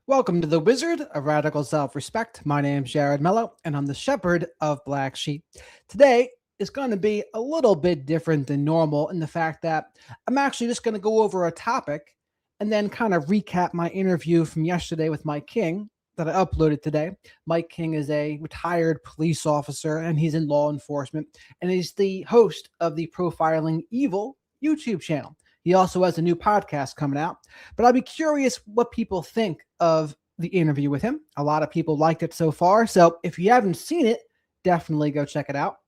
Welcome to the Wizard of Radical Self-Respect. My name's Jared Mello, and I'm the Shepherd of Black Sheep. Today is going to be a little bit different than normal in the fact that I'm actually just going to go over a topic and then kind of recap my interview from yesterday with Mike King that I uploaded today. Mike King is a retired police officer, and he's in law enforcement, and he's the host of the Profiling Evil YouTube channel. He also has a new podcast coming out, but I'd be curious what people think of the interview with him. A lot of people liked it so far. So if you haven't seen it, definitely go check it out.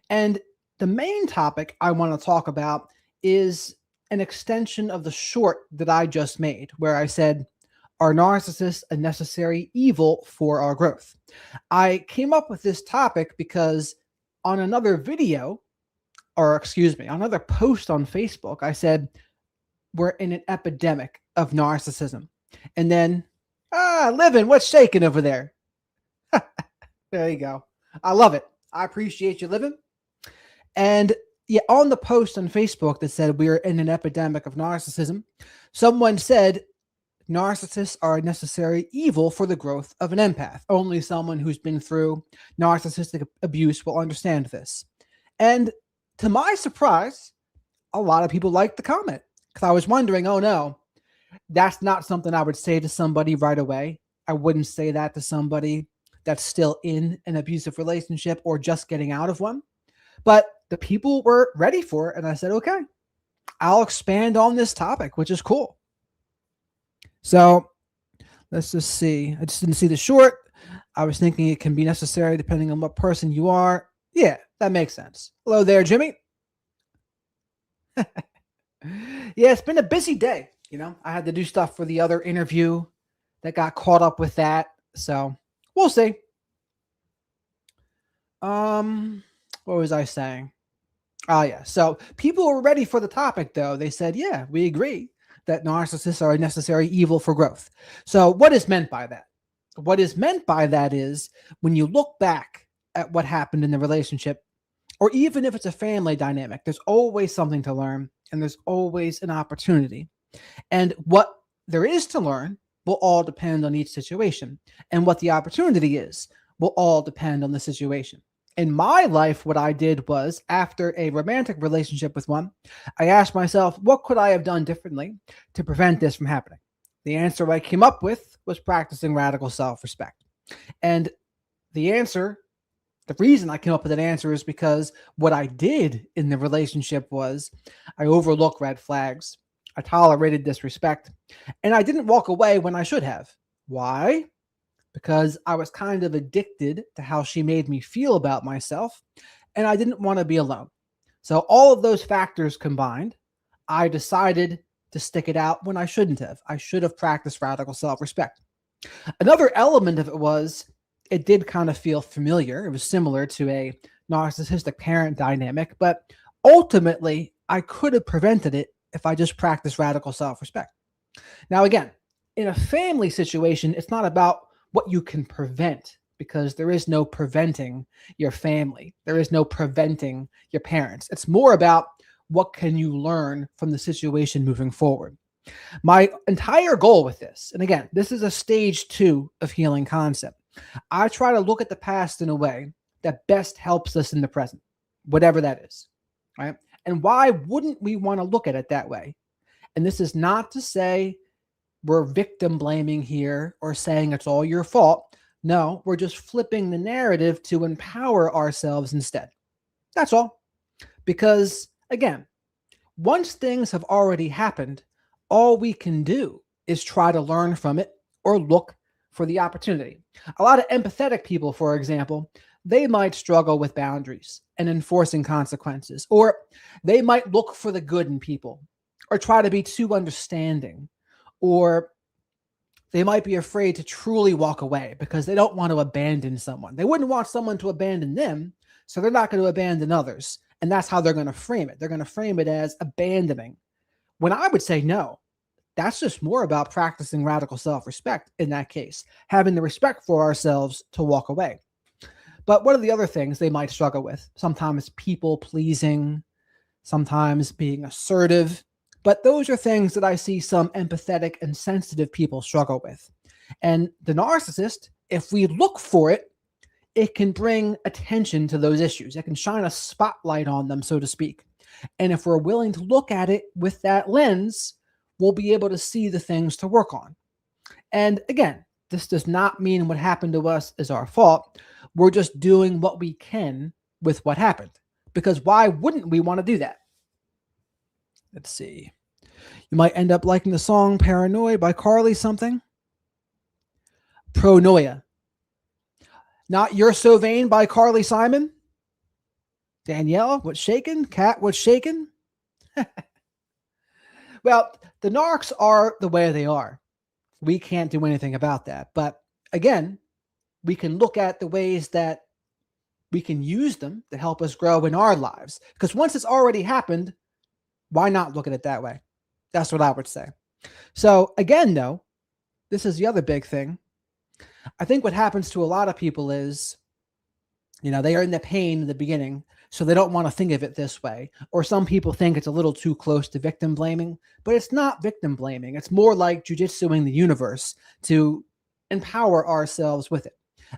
And the main topic I want to talk about is an extension of the short that I just made, where I said, are narcissists a necessary evil for our growth? I came up with this topic because on another video, another post on Facebook, I said, we're in an epidemic of narcissism. And then, Livin, what's shaking over there? There you go. I love it. I appreciate you, Livin. And yeah, on the post on Facebook that said we're in an epidemic of narcissism, someone said narcissists are a necessary evil for the growth of an empath. Only someone who's been through narcissistic abuse will understand this. And to my surprise, a lot of people liked the comment because I was wondering, oh no, that's not something I would say to somebody right away. I wouldn't say that to somebody that's still in an abusive relationship or just getting out of one. But the people were ready for it. And I said, okay, I'll expand on this topic, which is cool. So let's just see. I just didn't see the short. I was thinking it can be necessary depending on what person you are. Yeah, that makes sense. Hello there, Jimmy. Yeah, it's been a busy day. You know, I had to do stuff for the other interview that got caught up with that. So we'll see. What was I saying? Oh, yeah. So people were ready for the topic, though. They said, yeah, we agree that narcissists are a necessary evil for growth. So what is meant by that? What is meant by that is when you look back at what happened in the relationship, or even if it's a family dynamic, there's always something to learn and there's always an opportunity. And what there is to learn will all depend on each situation. And what the opportunity is will all depend on the situation. In my life, what I did was, after a romantic relationship with one, I asked myself, what could I have done differently to prevent this from happening? The answer I came up with was practicing radical self-respect. And the reason I came up with that answer is because what I did in the relationship was I overlooked red flags. I tolerated disrespect, and I didn't walk away when I should have. Why? Because I was kind of addicted to how she made me feel about myself, and I didn't want to be alone. So all of those factors combined, I decided to stick it out when I shouldn't have. I should have practiced radical self-respect. Another element of it was it did kind of feel familiar. It was similar to a narcissistic parent dynamic, but ultimately I could have prevented it if I just practiced radical self-respect. Now, again, in a family situation, it's not about what you can prevent, because there is no preventing your family. There is no preventing your parents. It's more about what can you learn from the situation moving forward. My entire goal with this, and again, this is a stage 2 of healing concept. I try to look at the past in a way that best helps us in the present, whatever that is, right? And why wouldn't we want to look at it that way? And this is not to say we're victim blaming here or saying it's all your fault. No, we're just flipping the narrative to empower ourselves instead. That's all. Because again, once things have already happened, all we can do is try to learn from it or look for the opportunity. A lot of empathetic people, for example, they might struggle with boundaries and enforcing consequences, or they might look for the good in people or try to be too understanding, or they might be afraid to truly walk away because they don't want to abandon someone. They wouldn't want someone to abandon them, so they're not going to abandon others. And that's how they're going to frame it. They're going to frame it as abandoning. When I would say no, that's just more about practicing radical self-respect in that case, having the respect for ourselves to walk away. But what are the other things they might struggle with? Sometimes people pleasing, sometimes being assertive. But those are things that I see some empathetic and sensitive people struggle with. And the narcissist, if we look for it, it can bring attention to those issues. It can shine a spotlight on them, so to speak. And if we're willing to look at it with that lens, we'll be able to see the things to work on. And again, this does not mean what happened to us is our fault. We're just doing what we can with what happened. Because why wouldn't we want to do that? Let's see. You might end up liking the song Paranoid by Carly something. Pronoia. Not You're So Vain by Carly Simon. Danielle, what's shaking? Kat, what's shaking? Well, the narcs are the way they are. We can't do anything about that. But again, we can look at the ways that we can use them to help us grow in our lives. Because once it's already happened, why not look at it that way? That's what I would say. So again, though, this is the other big thing. I think what happens to a lot of people is, they are in the pain in the beginning, so they don't want to think of it this way. Or some people think it's a little too close to victim blaming, but it's not victim blaming. It's more like jujitsuing the universe to empower ourselves with it.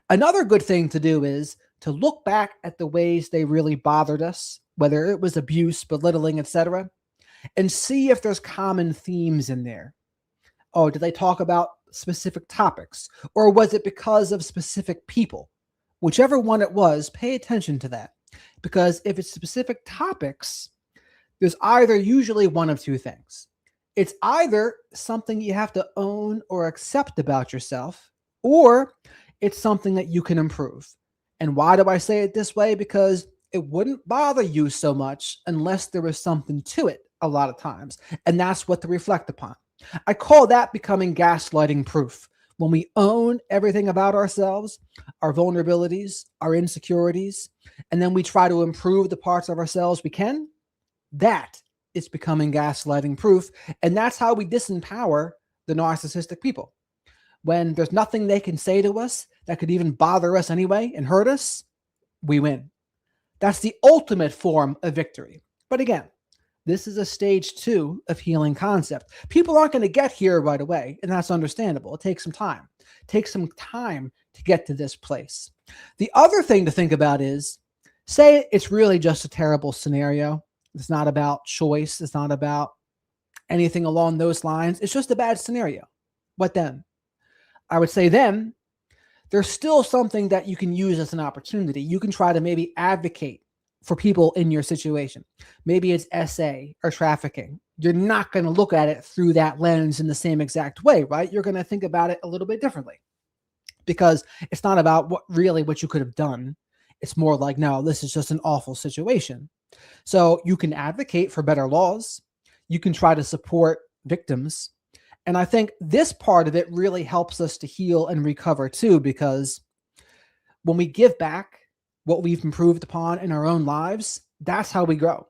Another good thing to do is to look back at the ways they really bothered us, whether it was abuse, belittling, etc., and see if there's common themes in there. Oh, did they talk about specific topics? Or was it because of specific people? Whichever one it was, pay attention to that. Because if it's specific topics, there's either usually one of two things. It's either something you have to own or accept about yourself, or it's something that you can improve. And why do I say it this way? Because it wouldn't bother you so much unless there was something to it a lot of times. And that's what to reflect upon. I call that becoming gaslighting proof. When we own everything about ourselves, our vulnerabilities, our insecurities, and then we try to improve the parts of ourselves we can, that is becoming gaslighting proof. And that's how we disempower the narcissistic people. When there's nothing they can say to us that could even bother us anyway and hurt us, we win. That's the ultimate form of victory. But again, this is a stage 2 of healing concept. People aren't going to get here right away, and that's understandable. It takes some time. It takes some time to get to this place. The other thing to think about is, say it's really just a terrible scenario. It's not about choice. It's not about anything along those lines. It's just a bad scenario. What then? I would say then there's still something that you can use as an opportunity. You can try to maybe advocate for people in your situation. Maybe it's SA or trafficking. You're not going to look at it through that lens in the same exact way, right? You're going to think about it a little bit differently, because it's not about what you could have done. It's more like, no, this is just an awful situation. So you can advocate for better laws. You can try to support victims. And I think this part of it really helps us to heal and recover too, because when we give back what we've improved upon in our own lives, that's how we grow.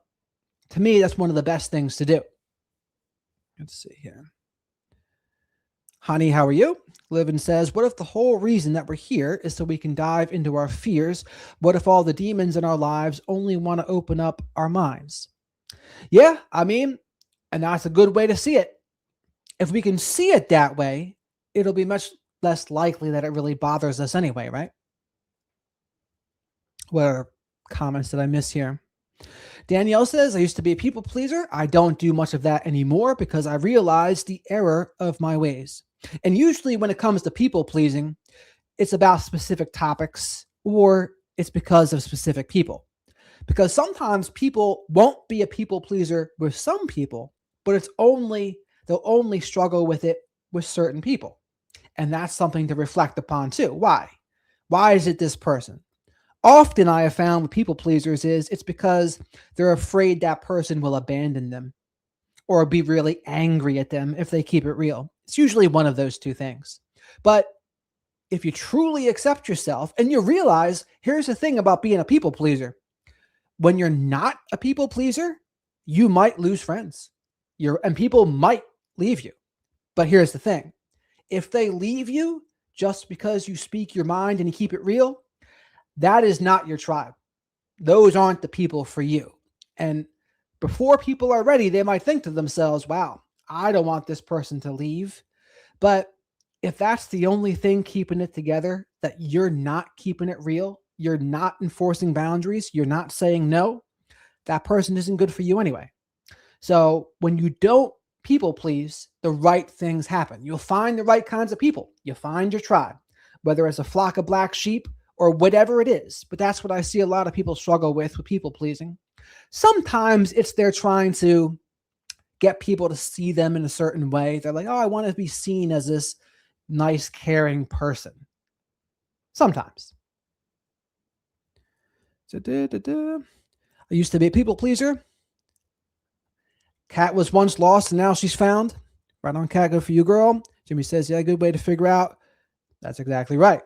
To me, that's one of the best things to do. Let's see here. Honey, how are you? Livin says, what if the whole reason that we're here is so we can dive into our fears? What if all the demons in our lives only want to open up our minds? Yeah, and that's a good way to see it. If we can see it that way, it'll be much less likely that it really bothers us anyway, right? What comments did I miss here? Danielle says, I used to be a people pleaser. I don't do much of that anymore because I realized the error of my ways. And usually when it comes to people pleasing, it's about specific topics or it's because of specific people. Because sometimes people won't be a people pleaser with some people, but they'll only struggle with it with certain people. And that's something to reflect upon too. Why? Why is it this person? Often I have found with people pleasers it's because they're afraid that person will abandon them or be really angry at them if they keep it real. It's usually one of those two things. But if you truly accept yourself and you realize, here's the thing about being a people pleaser. When you're not a people pleaser, you might lose friends. And people might leave you. But here's the thing. If they leave you just because you speak your mind and you keep it real, that is not your tribe. Those aren't the people for you. And before people are ready, they might think to themselves, wow, I don't want this person to leave. But if that's the only thing keeping it together, that you're not keeping it real, you're not enforcing boundaries, you're not saying no, that person isn't good for you anyway. So when you don't people please, the right things happen. You'll find the right kinds of people. You'll find your tribe, whether it's a flock of black sheep or whatever it is. But that's what I see a lot of people struggle with people pleasing. Sometimes it's they're trying to get people to see them in a certain way. They're like, oh, I want to be seen as this nice, caring person. Sometimes. I used to be a people pleaser. Cat was once lost and now she's found. Right on, Cat. Good for you, girl. Jimmy says, yeah, good way to figure out. That's exactly right.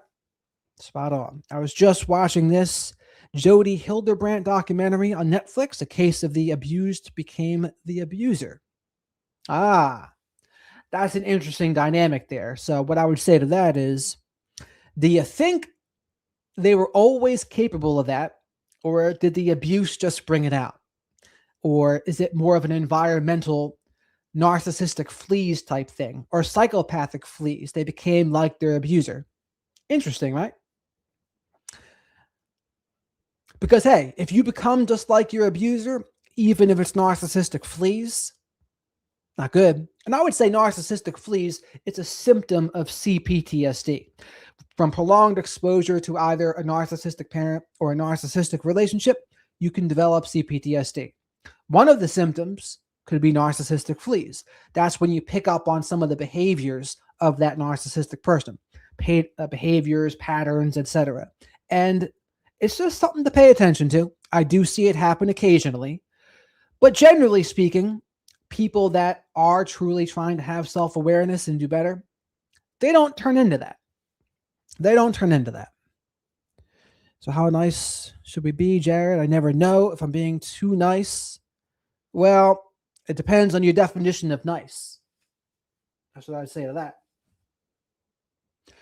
Spot on. I was just watching this Jody Hildebrandt documentary on Netflix, A Case of the Abused Became the Abuser. Ah, that's an interesting dynamic there. So what I would say to that is, do you think they were always capable of that? Or did the abuse just bring it out? Or is it more of an environmental narcissistic fleas type thing, or psychopathic fleas? They became like their abuser. Interesting, right? Because, hey, if you become just like your abuser, even if it's narcissistic fleas, not good. And I would say narcissistic fleas, it's a symptom of CPTSD. From prolonged exposure to either a narcissistic parent or a narcissistic relationship, you can develop CPTSD. One of the symptoms could be narcissistic fleas. That's when you pick up on some of the behaviors of that narcissistic person, behaviors, patterns, etc. And it's just something to pay attention to. I do see it happen occasionally. But generally speaking, people that are truly trying to have self-awareness and do better, they don't turn into that. They don't turn into that. So how nice should we be, Jared? I never know if I'm being too nice. Well, it depends on your definition of nice. That's what I'd say to that.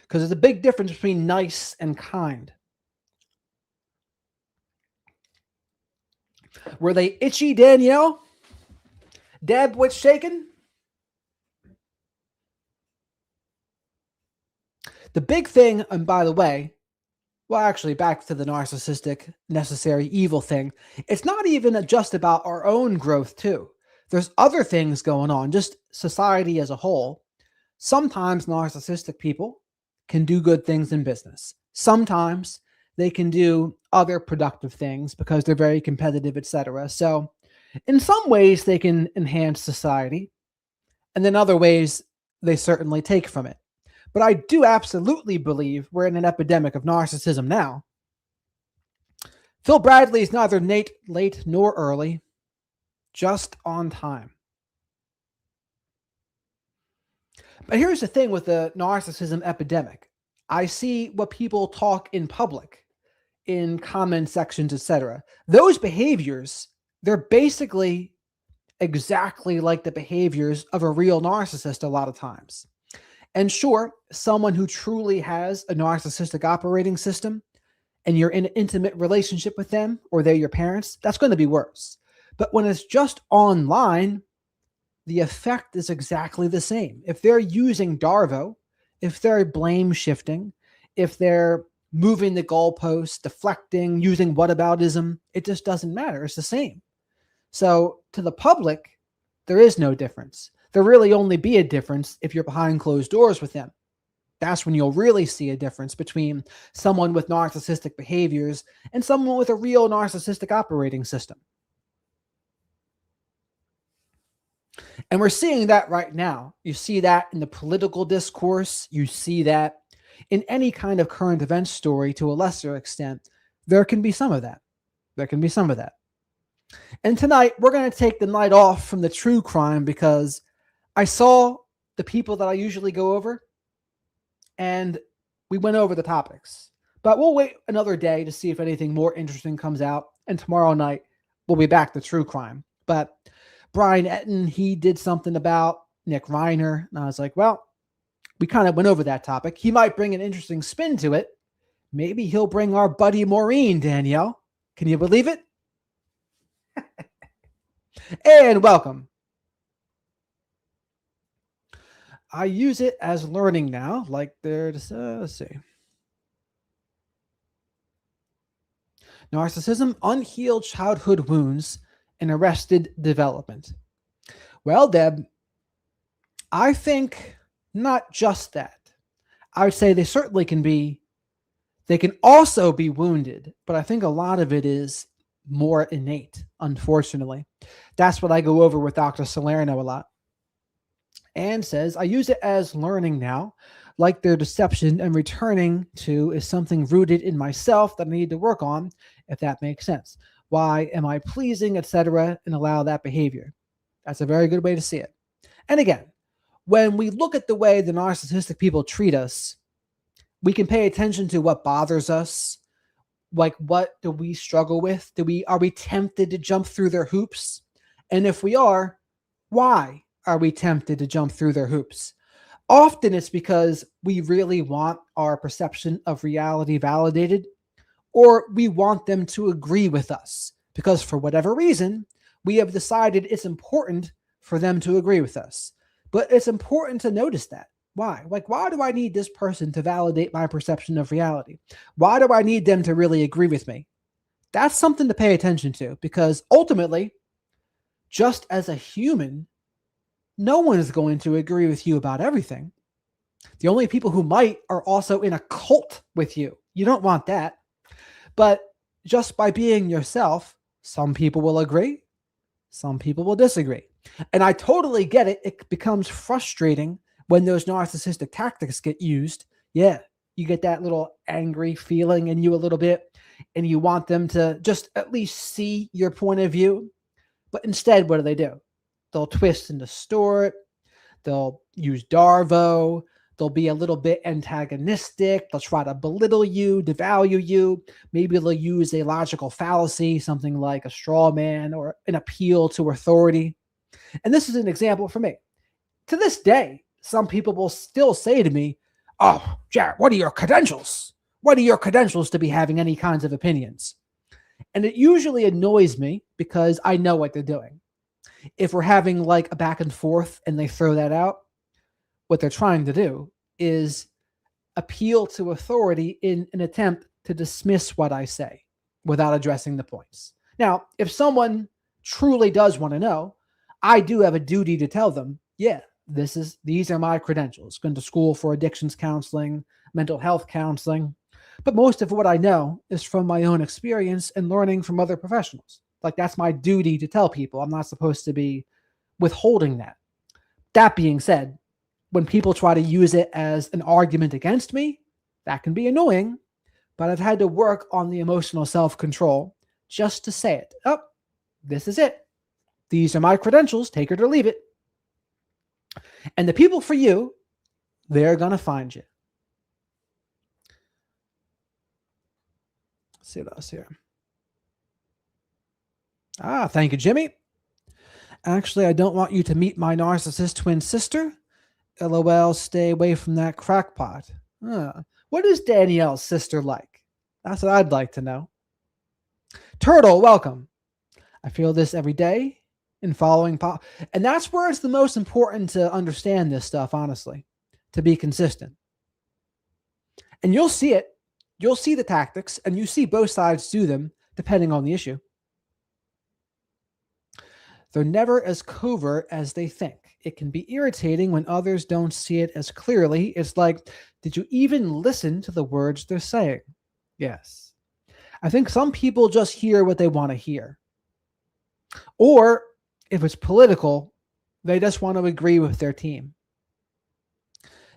Because there's a big difference between nice and kind. Were they itchy, Danielle? Deb, what's shaking? The big thing, and by the way, well, actually, back to the narcissistic, necessary evil thing, it's not even just about our own growth, too. There's other things going on, just society as a whole. Sometimes narcissistic people can do good things in business. Sometimes they can do other productive things because they're very competitive, etc. So in some ways, they can enhance society. And then other ways, they certainly take from it. But I do absolutely believe we're in an epidemic of narcissism now. Phil Bradley is neither late nor early, just on time. But here's the thing with the narcissism epidemic. I see what people talk in public, in comment sections, etc. Those behaviors, they're basically exactly like the behaviors of a real narcissist a lot of times. And sure, someone who truly has a narcissistic operating system and you're in an intimate relationship with them, or they're your parents, that's going to be worse. But when it's just online, the effect is exactly the same. If they're using Darvo, if they're blame shifting, if they're moving the goalposts, deflecting, using whataboutism, it just doesn't matter. It's the same. So to the public, there is no difference. There really only be a difference if you're behind closed doors with them. That's when you'll really see a difference between someone with narcissistic behaviors and someone with a real narcissistic operating system. And we're seeing that right now. You see that in the political discourse. You see that in any kind of current event story to a lesser extent. There can be some of that. There can be some of that. And tonight, we're going to take the night off from the true crime because I saw the people that I usually go over, and we went over the topics. But we'll wait another day to see if anything more interesting comes out. And tomorrow night, we'll be back to true crime. But Brian Etten, he did something about Nick Reiner. And I was like, well, we kind of went over that topic. He might bring an interesting spin to it. Maybe he'll bring our buddy Maureen, Danielle. Can you believe it? And welcome. I use it as learning now, like there's, let's see. Narcissism, unhealed childhood wounds, and arrested development. Well, Deb, I think not just that. I would say they certainly can be, they can also be wounded, but I think a lot of it is more innate, unfortunately. That's what I go over with Dr. Salerno a lot. And says, I use it as learning now, like their deception and returning to is something rooted in myself that I need to work on, if that makes sense. Why am I pleasing, etc., and allow that behavior? That's a very good way to see it. And again, when we look at the way the narcissistic people treat us, we can pay attention to what bothers us. Like, what do we struggle with? Are we tempted to jump through their hoops? And if we are, why are we tempted to jump through their hoops? Often it's because we really want our perception of reality validated, or we want them to agree with us because for whatever reason, we have decided it's important for them to agree with us. But it's important to notice that. Why? Like, why do I need this person to validate my perception of reality? Why do I need them to really agree with me? That's something to pay attention to because ultimately, just as a human, no one is going to agree with you about everything. The only people who might are also in a cult with you. You don't want that. But just by being yourself, some people will agree, some people will disagree. And I totally get it. It becomes frustrating when those narcissistic tactics get used. Yeah, you get that little angry feeling in you a little bit, and you want them to just at least see your point of view. But instead, what do? They'll twist and distort. They'll use Darvo. They'll be a little bit antagonistic. They'll try to belittle you, devalue you. Maybe they'll use a logical fallacy, something like a straw man or an appeal to authority. And this is an example for me. To this day, some people will still say to me, "Oh, Jared, what are your credentials? What are your credentials to be having any kinds of opinions?" And it usually annoys me because I know what they're doing. If we're having like a back and forth and they throw that out, what they're trying to do is appeal to authority in an attempt to dismiss what I say without addressing the points. Now, if someone truly does want to know, I do have a duty to tell them, yeah, these are my credentials. Been to school for addictions counseling, mental health counseling. But most of what I know is from my own experience and learning from other professionals. Like, that's my duty to tell people. I'm not supposed to be withholding that. That being said, when people try to use it as an argument against me, that can be annoying, but I've had to work on the emotional self-control just to say it. Oh, this is it. These are my credentials. Take it or leave it. And the people for you, they're going to find you. Let's see what else here. Thank you, Jimmy. Actually, I don't want you to meet my narcissist twin sister. LOL, stay away from that crackpot. What is Danielle's sister like? That's what I'd like to know. Turtle, welcome. I feel this every day in following and that's where it's the most important to understand this stuff, honestly, to be consistent. And you'll see it. You'll see the tactics, and you see both sides do them depending on the issue. They're never as covert as they think. It can be irritating when others don't see it as clearly. It's like, did you even listen to the words they're saying? Yes. I think some people just hear what they want to hear. Or if it's political, they just want to agree with their team.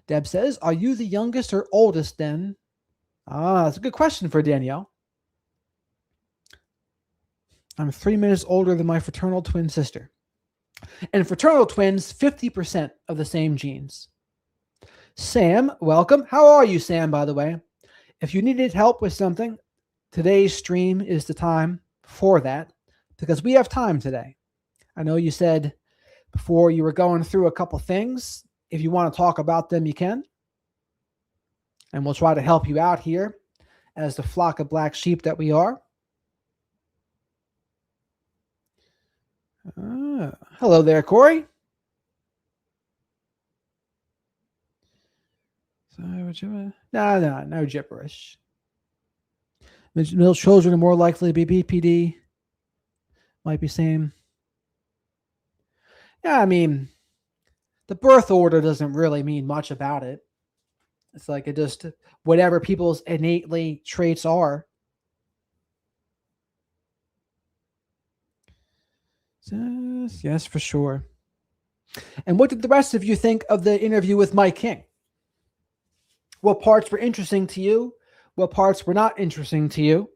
Deb says, are you the youngest or oldest then? That's a good question for Danielle. I'm 3 minutes older than my fraternal twin sister. And fraternal twins, 50% of the same genes. Sam, welcome. How are you, Sam, by the way? If you needed help with something, today's stream is the time for that because we have time today. I know you said before you were going through a couple things. If you want to talk about them, you can. And we'll try to help you out here as the flock of black sheep that we are. Hello there, Corey. No gibberish. Middle children are more likely to be BPD. Might be same. Yeah, I mean, the birth order doesn't really mean much about it. It's like it just whatever people's innately traits are. Yes, for sure. And what did the rest of you think of the interview with Mike King? What parts were interesting to you? What parts were not interesting to you?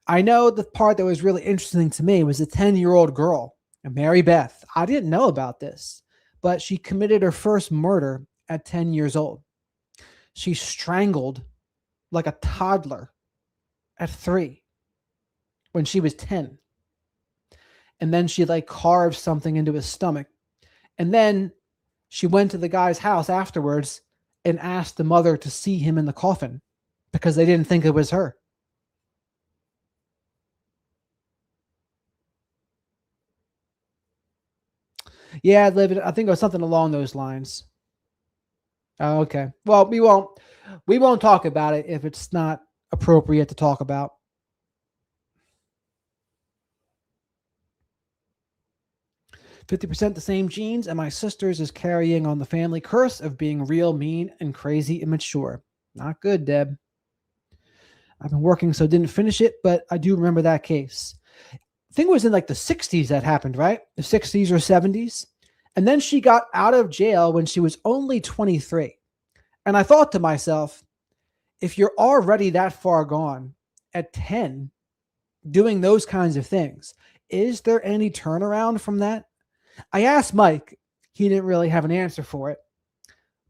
I know the part that was really interesting to me was the 10-year-old girl, Mary Beth. I didn't know about this, but she committed her first murder at 10 years old. She strangled like a toddler at 3 when she was 10. And then she like carved something into his stomach. And then she went to the guy's house afterwards and asked the mother to see him in the coffin because they didn't think it was her. Yeah, I think it was something along those lines. Oh, okay. Well, we won't talk about it if it's not appropriate to talk about. "50% the same genes, and my sister's is carrying on the family curse of being real mean and crazy immature. Not good, Deb. I've been working, so didn't finish it, but I do remember that case. I think it was in like the 60s that happened, right? The 60s or 70s. And then she got out of jail when she was only 23. And I thought to myself, if you're already that far gone at 10, doing those kinds of things, is there any turnaround from that? I asked Mike. He didn't really have an answer for it.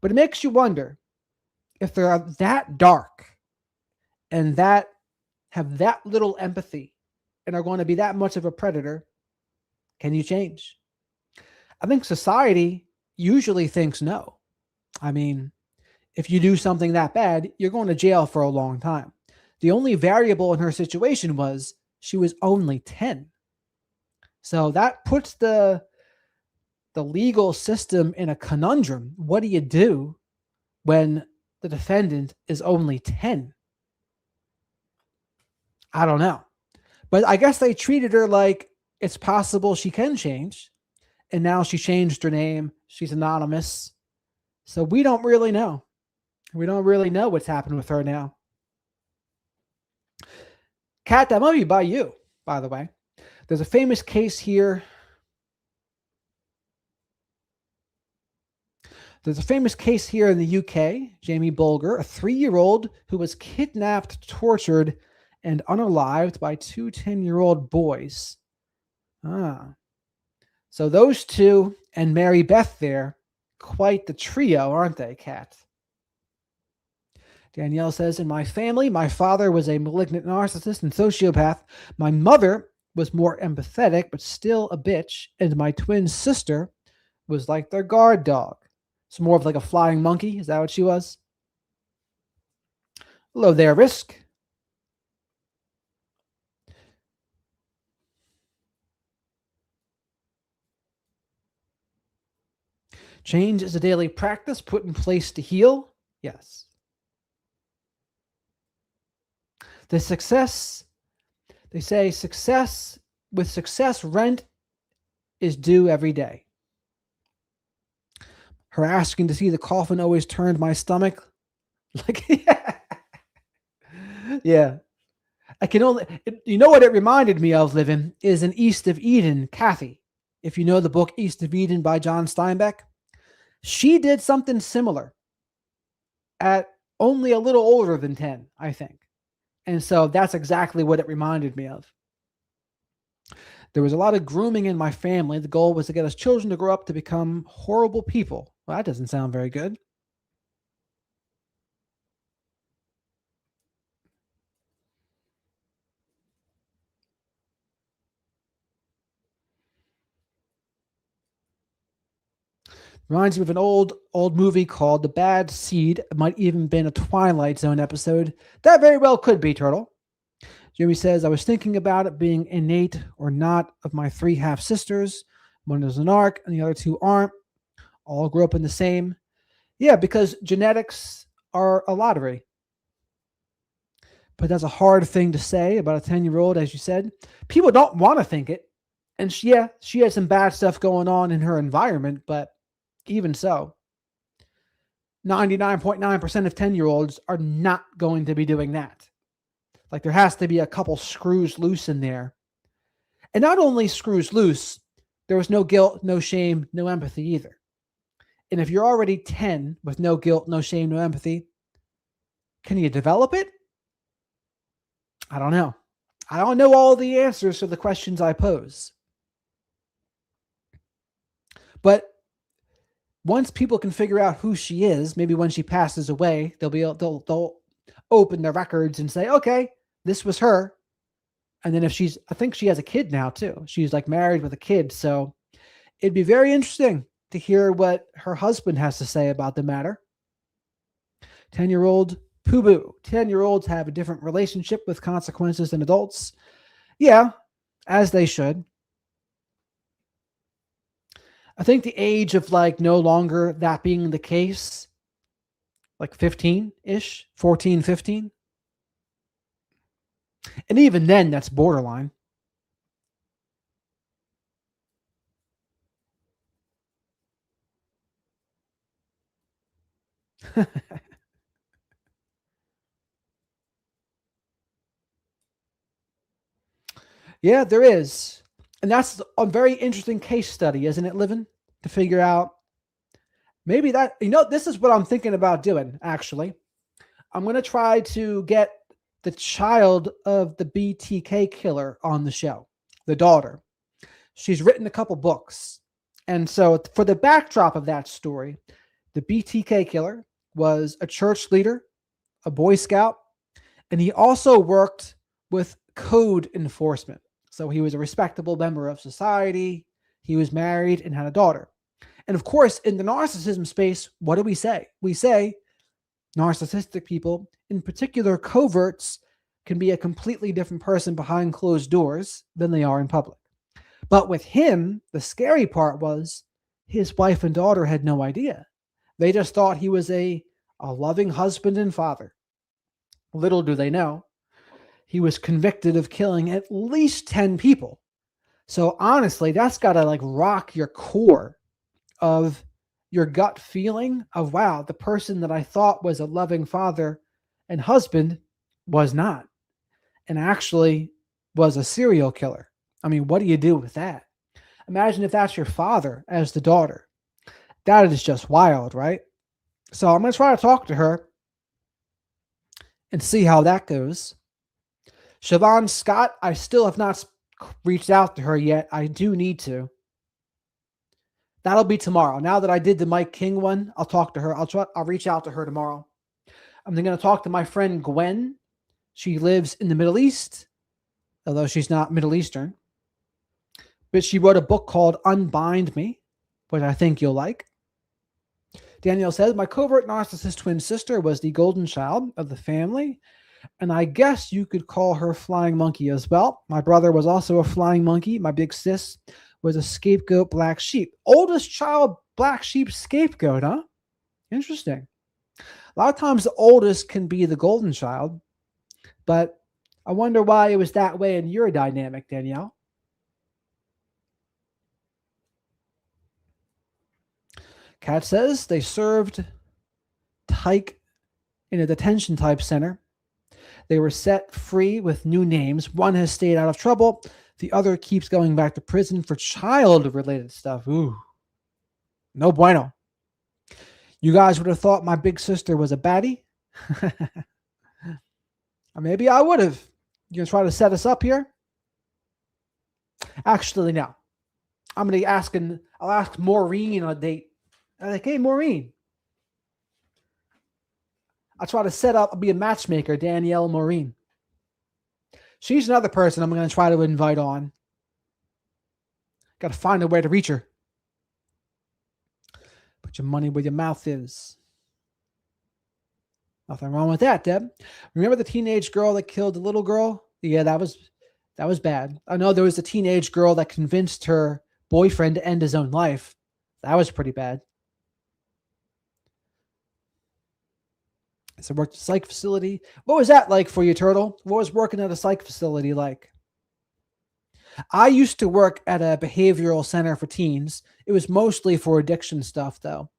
But it makes you wonder if they're that dark and that have that little empathy and are going to be that much of a predator, can you change? I think society usually thinks no. I mean, if you do something that bad, you're going to jail for a long time. The only variable in her situation was she was only 10. So that puts the legal system in a conundrum. What do you do when the defendant is only 10? I don't know. But I guess they treated her like it's possible she can change. And now she changed her name. She's anonymous. So we don't really know. We don't really know what's happened with her now. Kat, that might be by you, by the way. There's a famous case here. There's a famous case here in the UK, Jamie Bulger, a 3-year-old who was kidnapped, tortured, and unalived by 2 10-year-old boys. So those two and Mary Beth there, quite the trio, aren't they, Kat? Danielle says, in my family, my father was a malignant narcissist and sociopath. My mother was more empathetic, but still a bitch. And my twin sister was like their guard dog. It's more of like a flying monkey. Is that what she was? Hello there, Risk. Change is a daily practice put in place to heal. Yes. The success, they say with success, rent is due every day. Her asking to see the coffin always turned my stomach. Like, yeah. I can only, you know what it reminded me of, Living, is an East of Eden, Kathy. If you know the book East of Eden by John Steinbeck, she did something similar at only a little older than 10, I think. And so that's exactly what it reminded me of. There was a lot of grooming in my family. The goal was to get us children to grow up to become horrible people. Well, that doesn't sound very good. Reminds me of an old movie called The Bad Seed. It might even been a Twilight Zone episode. That very well could be, Turtle. Jimmy says, I was thinking about it being innate or not of my 3 half-sisters. One is an arc and the other 2 aren't. All grew up in the same Yeah, because genetics are a lottery. But that's a hard thing to say about a 10-year-old, as you said. People don't want to think it. And yeah, she has some bad stuff going on in her environment, but even so, 99.9% of 10-year-olds are not going to be doing that. Like there has to be a couple screws loose in there. And not only screws loose, there was no guilt, no shame, no empathy either. And if you're already 10 with no guilt, no shame, no empathy, can you develop it? I don't know. I don't know all the answers to the questions I pose. But once people can figure out who she is, maybe when she passes away, they'll open their records and say, okay, this was her. And then if I think she has a kid now too. She's like married with a kid. So it'd be very interesting to hear what her husband has to say about the matter. 10-year-old poo boo. 10-year-olds have a different relationship with consequences than adults. Yeah, as they should. I think the age of like no longer that being the case, like 15 ish, 14, 15. And even then, that's borderline. Yeah, there is. And that's a very interesting case study, isn't it, Livin? To figure out maybe this is what I'm thinking about doing, actually. I'm going to try to get the child of the BTK killer on the show, the daughter. She's written a couple books. And so, for the backdrop of that story, the BTK killer was a church leader, a Boy Scout, and he also worked with code enforcement. So he was a respectable member of society. He was married and had a daughter. And of course, in the narcissism space, what do we say? We say narcissistic people, in particular coverts, can be a completely different person behind closed doors than they are in public. But with him, the scary part was his wife and daughter had no idea. They just thought he was a loving husband and father. Little do they know, he was convicted of killing at least 10 people. So honestly, that's got to like rock your core of your gut feeling of, wow, the person that I thought was a loving father and husband was not, and actually was a serial killer. I mean, what do you do with that? Imagine if that's your father as the daughter. That is just wild, right? So I'm going to try to talk to her and see how that goes. Siobhan Scott, I still have not reached out to her yet. I do need to. That'll be tomorrow. Now that I did the Mike King one, I'll talk to her. I'll reach out to her tomorrow. I'm then going to talk to my friend Gwen. She lives in the Middle East, although she's not Middle Eastern. But she wrote a book called Unbind Me, which I think you'll like. Danielle says, my covert narcissist twin sister was the golden child of the family, and I guess you could call her flying monkey as well. My brother was also a flying monkey. My big sis was a scapegoat black sheep. Oldest child black sheep scapegoat, huh? Interesting. A lot of times the oldest can be the golden child, but I wonder why it was that way in your dynamic, Danielle. Kat says they served Tyke in a detention type center. They were set free with new names. One has stayed out of trouble. The other keeps going back to prison for child-related stuff. Ooh, no bueno. You guys would have thought my big sister was a baddie. Or maybe I would have. You gonna try to set us up here? Actually, no. I'm gonna I'll ask Maureen on a date. I'm like, hey, Maureen. I'll try to set up, I'll be a matchmaker, Danielle Maureen. She's another person I'm going to try to invite on. Got to find a way to reach her. Put your money where your mouth is. Nothing wrong with that, Deb. Remember the teenage girl that killed the little girl? Yeah, that was bad. I know there was a teenage girl that convinced her boyfriend to end his own life. That was pretty bad. So I worked at a psych facility. What was that like for you, Turtle? What was working at a psych facility like? I used to work at a behavioral center for teens. It was mostly for addiction stuff, though.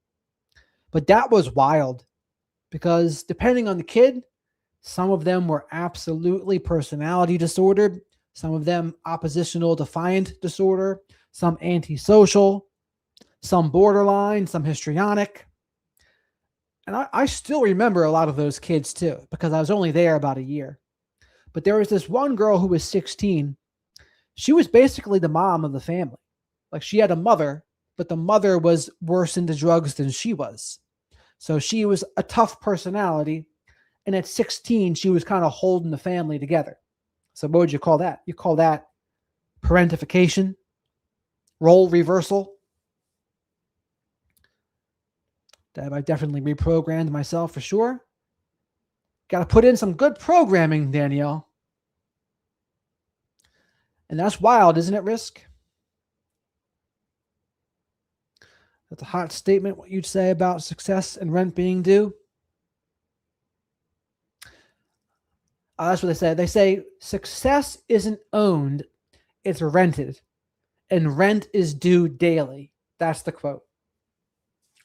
But that was wild because depending on the kid, some of them were absolutely personality disordered, some of them oppositional defiant disorder, some antisocial, some borderline, some histrionic. And I still remember a lot of those kids too, because I was only there about a year. But there was this one girl who was 16. She was basically the mom of the family. Like she had a mother, but the mother was worse into drugs than she was. So she was a tough personality. And at 16, she was kind of holding the family together. So what would you call that? You call that parentification, role reversal. I definitely reprogrammed myself for sure. Got to put in some good programming, Danielle. And that's wild, isn't it, Risk? That's a hot statement, what you'd say about success and rent being due. That's what they say. They say success isn't owned, it's rented. And rent is due daily. That's the quote.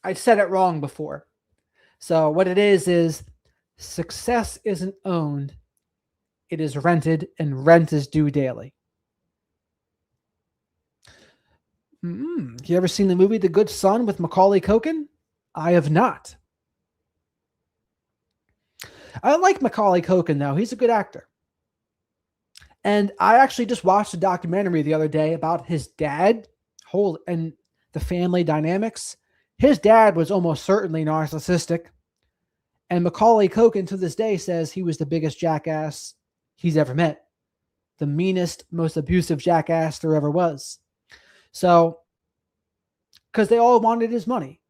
I said it wrong before. So what it is success isn't owned, it is rented, and rent is due daily. You ever seen the movie The Good Son with Macaulay Culkin? I have not. I like Macaulay Culkin, though. He's a good actor. And I actually just watched a documentary the other day about his dad and the family dynamics. His dad was almost certainly narcissistic. And Macaulay Culkin to this day says he was the biggest jackass he's ever met. The meanest, most abusive jackass there ever was. So, because they all wanted his money.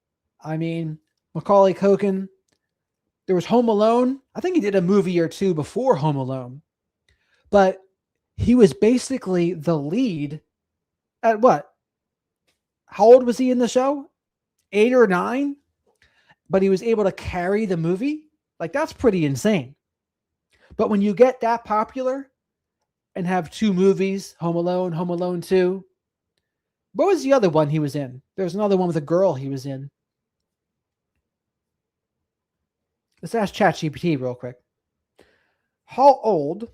I mean, Macaulay Culkin, there was Home Alone. I think he did a movie or two before Home Alone. But he was basically the lead at what? How old was he in the show? 8 or 9? But he was able to carry the movie? Like, that's pretty insane. But when you get that popular and have 2 movies, Home Alone 2, what was the other one he was in? There was another one with a girl he was in. Let's ask ChatGPT real quick. How old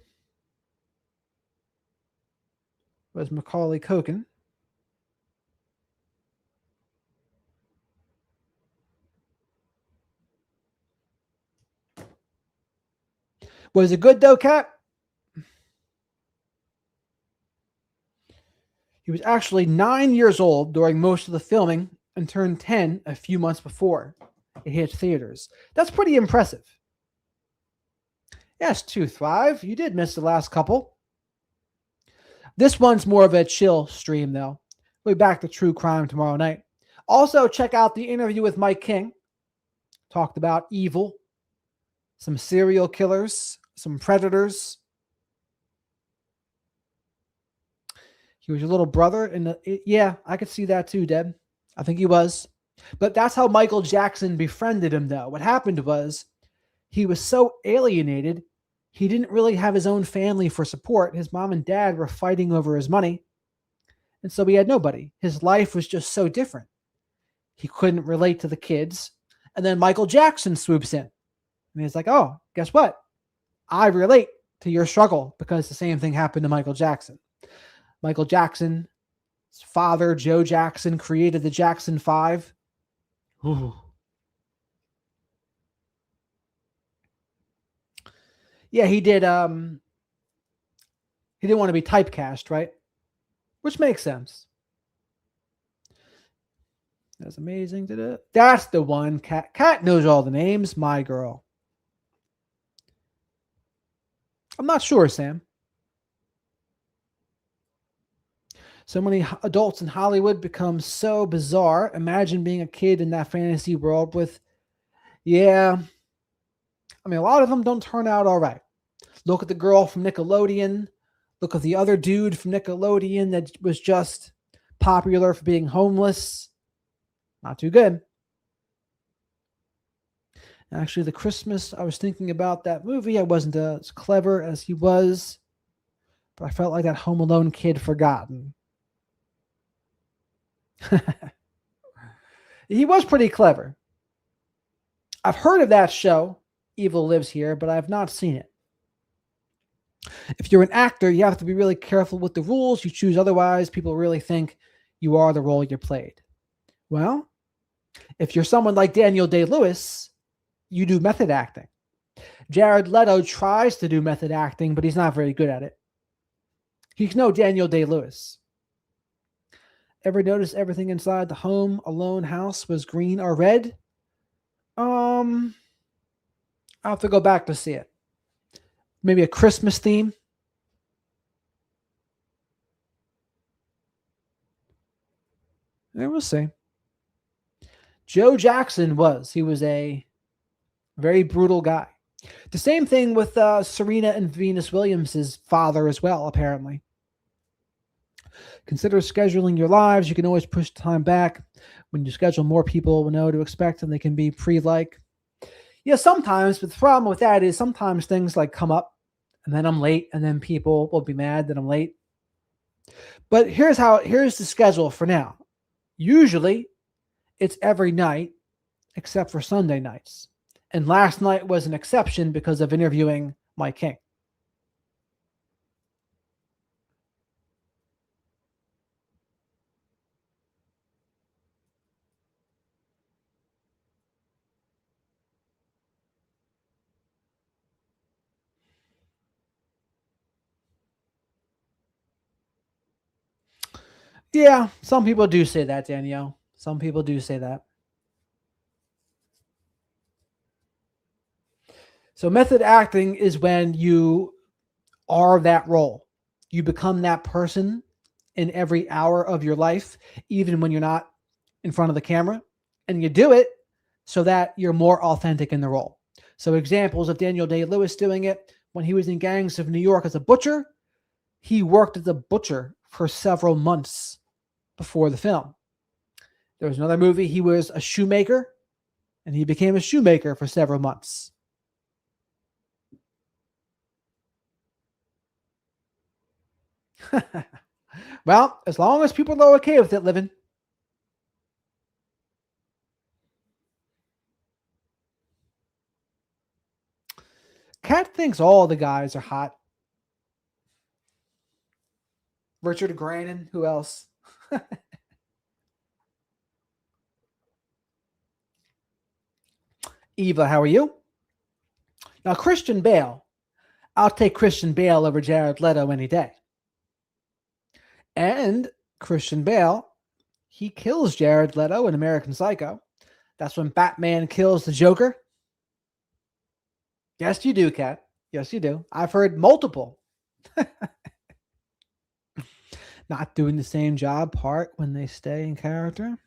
was Macaulay Culkin? Was it good though, Kat? He was actually 9 years old during most of the filming and turned 10 a few months before it hit theaters. That's pretty impressive. Yes, Tooth 5. You did miss the last couple. This one's more of a chill stream, though. We'll be back to true crime tomorrow night. Also, check out the interview with Mike King. Talked about evil, some serial killers, some predators. He was your little brother. Yeah, I could see that too, Deb. I think he was. But that's how Michael Jackson befriended him, though. What happened was he was so alienated, he didn't really have his own family for support. His mom and dad were fighting over his money. And so he had nobody. His life was just so different. He couldn't relate to the kids. And then Michael Jackson swoops in. And he's like, oh, guess what? I relate to your struggle, because the same thing happened to Michael Jackson. Michael Jackson's father, Joe Jackson, created the Jackson 5. Ooh. Yeah, he did. He didn't want to be typecast, right? Which makes sense. That's amazing. That's the one. Cat knows all the names. My girl. I'm not sure, Sam. So many adults in Hollywood become so bizarre. Imagine being a kid in that fantasy world with, yeah. I mean, a lot of them don't turn out all right. Look at the girl from Nickelodeon. Look at the other dude from Nickelodeon that was just popular for being homeless. Not too good. Actually, the Christmas I was thinking about that movie, I wasn't as clever as he was, but I felt like that Home Alone kid forgotten. He was pretty clever. I've heard of that show, Evil Lives Here, but I've not seen it. If you're an actor, you have to be really careful with the rules you choose, otherwise, people really think you are the role you played. Well, if you're someone like Daniel Day-Lewis, you do method acting. Jared Leto tries to do method acting, but he's not very good at it. He's no Daniel Day-Lewis. Ever notice everything inside the Home Alone house was green or red? I'll have to go back to see it. Maybe a Christmas theme. Yeah, we'll see. Joe Jackson he was a very brutal guy. The same thing with Serena and Venus Williams' father as well, apparently. Consider scheduling your lives. You can always push time back. When you schedule, more people will know to expect and they can be pre-like. Yeah, sometimes, but the problem with that is sometimes things like come up and then I'm late and then people will be mad that I'm late. But here's the schedule for now. Usually it's every night except for Sunday nights. And last night was an exception because of interviewing Mike King. Yeah, some people do say that, Danielle. Some people do say that. So method acting is when you are that role. You become that person in every hour of your life, even when you're not in front of the camera. And you do it so that you're more authentic in the role. So examples of Daniel Day-Lewis doing it when he was in Gangs of New York as a butcher, he worked as a butcher for several months before the film. There was another movie, he was a shoemaker, and he became a shoemaker for several months. Well, as long as people are okay with it, living. Kat thinks all the guys are hot. Richard Grannon, who else? Eva, how are you? Now, Christian Bale. I'll take Christian Bale over Jared Leto any day. And Christian Bale, he kills Jared Leto in American Psycho. That's when Batman kills the Joker. Yes, you do, Kat. Yes, you do. I've heard multiple. Not doing the same job part when they stay in character.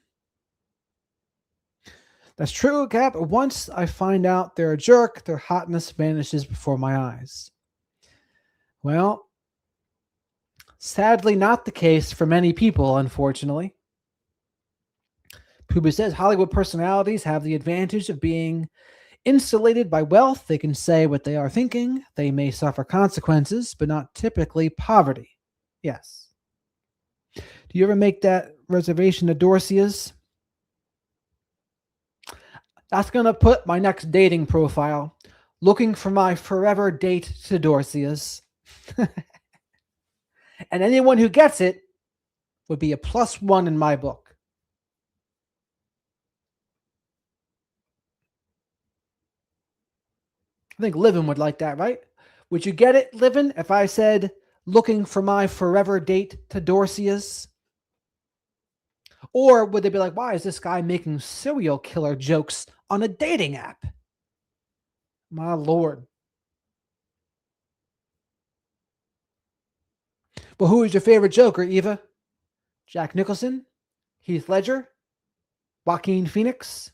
That's true, Kat. But once I find out they're a jerk, their hotness vanishes before my eyes. Well, sadly, not the case for many people, unfortunately. Puba says Hollywood personalities have the advantage of being insulated by wealth. They can say what they are thinking. They may suffer consequences, but not typically poverty. Yes. Do you ever make that reservation to Dorcia's? That's going to put my next dating profile. Looking for my forever date to Dorcia's. And anyone who gets it would be a +1 in my book. I think Livin would like that, right? Would you get it, Livin, if I said looking for my forever date to Dorcia's? Or would they be like, why is this guy making serial killer jokes on a dating app? My Lord. Well, who is your favorite Joker, Eva? Jack Nicholson? Heath Ledger? Joaquin Phoenix?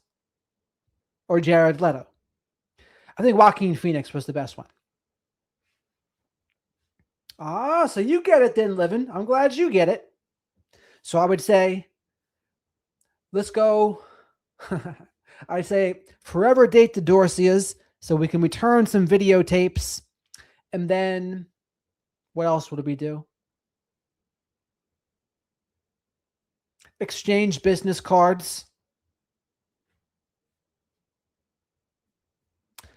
Or Jared Leto? I think Joaquin Phoenix was the best one. Ah, so you get it then, Livin. I'm glad you get it. So I would say, let's go. I say forever date the Dorcias so we can return some videotapes. And then what else would we do? Exchange business cards.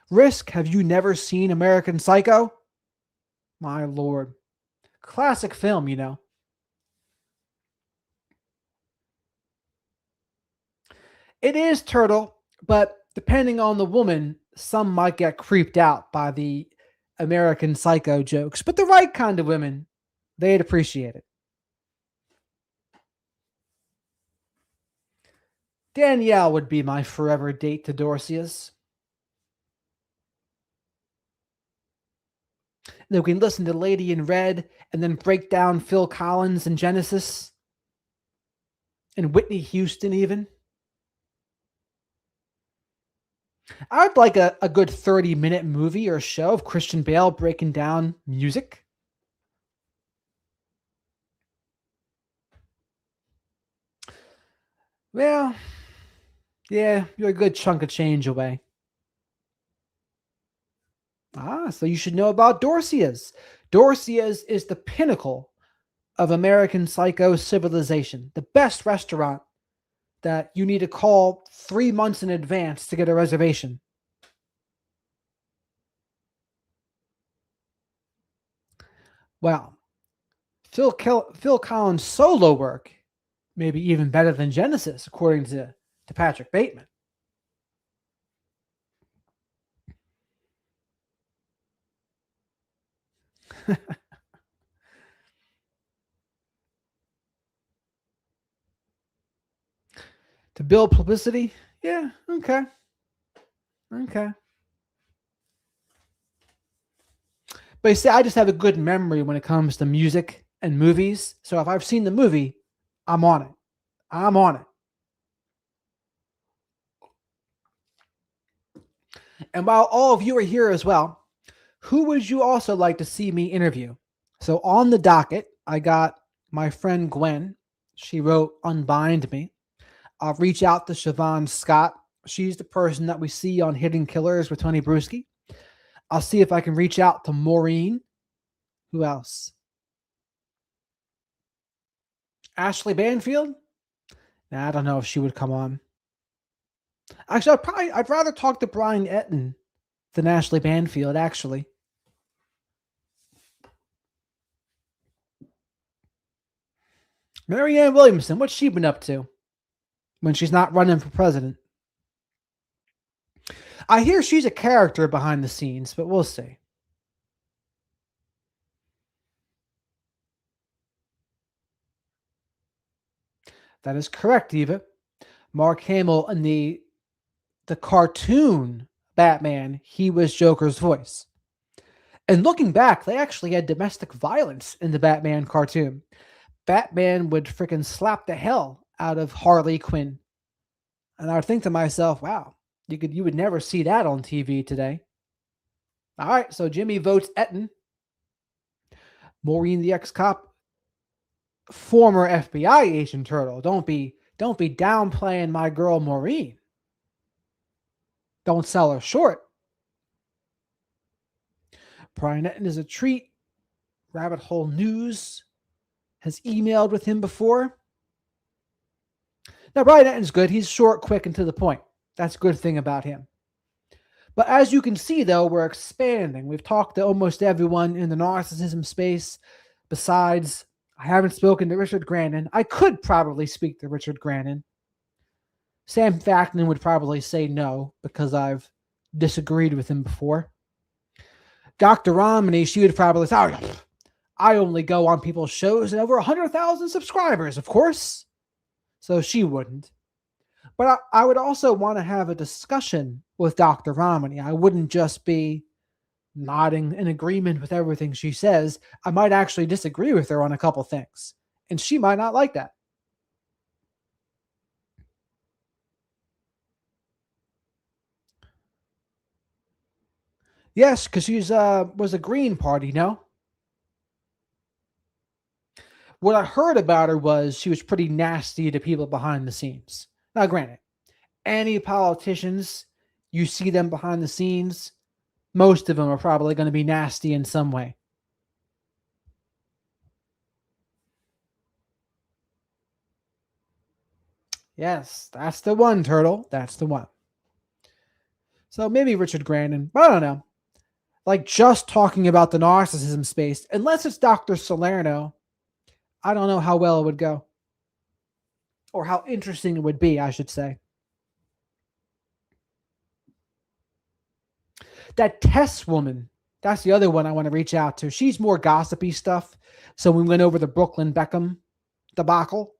Risk, have you never seen American Psycho? My lord. Classic film, you know. It is Turtle, but depending on the woman, some might get creeped out by the American Psycho jokes. But the right kind of women, they'd appreciate it. Danielle would be my forever date to Dorcius. Then we can listen to Lady in Red and then break down Phil Collins and Genesis and Whitney Houston, even. I'd like a good 30-minute movie or show of Christian Bale breaking down music. Well, yeah, you're a good chunk of change away. So you should know about Dorcia's. Dorcia's is the pinnacle of American Psycho civilization, the best restaurant that you need to call 3 months in advance to get a reservation. Wow. Phil Collins' solo work may be even better than Genesis, according to Patrick Bateman. To build publicity? Yeah, okay. Okay. But you see, I just have a good memory when it comes to music and movies. So if I've seen the movie, I'm on it. I'm on it. And while all of you are here as well, who would you also like to see me interview? So on the docket, I got my friend Gwen. She wrote Unbind Me. I'll reach out to Siobhan Scott. She's the person that we see on Hidden Killers with Tony Bruschi. I'll see if I can reach out to Maureen. Who else? Ashley Banfield? Nah, I don't know if she would come on. Actually, I'd rather talk to Brian Etten than Ashley Banfield, actually. Marianne Williamson, what's she been up to when she's not running for president? I hear she's a character behind the scenes, but we'll see. That is correct, Eva. Mark Hamill in the cartoon Batman, he was Joker's voice. And looking back, they actually had domestic violence in the Batman cartoon. Batman would freaking slap the hell out of Harley Quinn. And I would think to myself, wow, you would never see that on TV today. All right, so Jimmy votes Etten. Maureen the ex-cop, former FBI agent Turtle. Don't be downplaying my girl Maureen. Don't sell her short. Brian Etten is a treat. Rabbit Hole News has emailed with him before. Now, Brian Etten's good. He's short, quick, and to the point. That's a good thing about him. But as you can see, though, we're expanding. We've talked to almost everyone in the narcissism space. Besides, I haven't spoken to Richard Grannon. I could probably speak to Richard Grannon. Sam Fackman would probably say no because I've disagreed with him before. Dr. Romney, she would probably say, oh, I only go on people's shows and over 100,000 subscribers, of course. So she wouldn't. But I would also want to have a discussion with Dr. Romney. I wouldn't just be nodding in agreement with everything she says. I might actually disagree with her on a couple things. And she might not like that. Yes, because she's was a Green Party, no? What I heard about her was she was pretty nasty to people behind the scenes. Now, granted, Any politicians, you see them behind the scenes, most of them are probably going to be nasty in some way. Yes, that's the one, Turtle. That's the one. So maybe Richard Grandin. I don't know. Like just talking about the narcissism space, unless it's Dr. Salerno, I don't know how well it would go. Or how interesting it would be, I should say. That Tess woman, that's the other one I want to reach out to. She's more gossipy stuff. So we went over the Brooklyn Beckham debacle.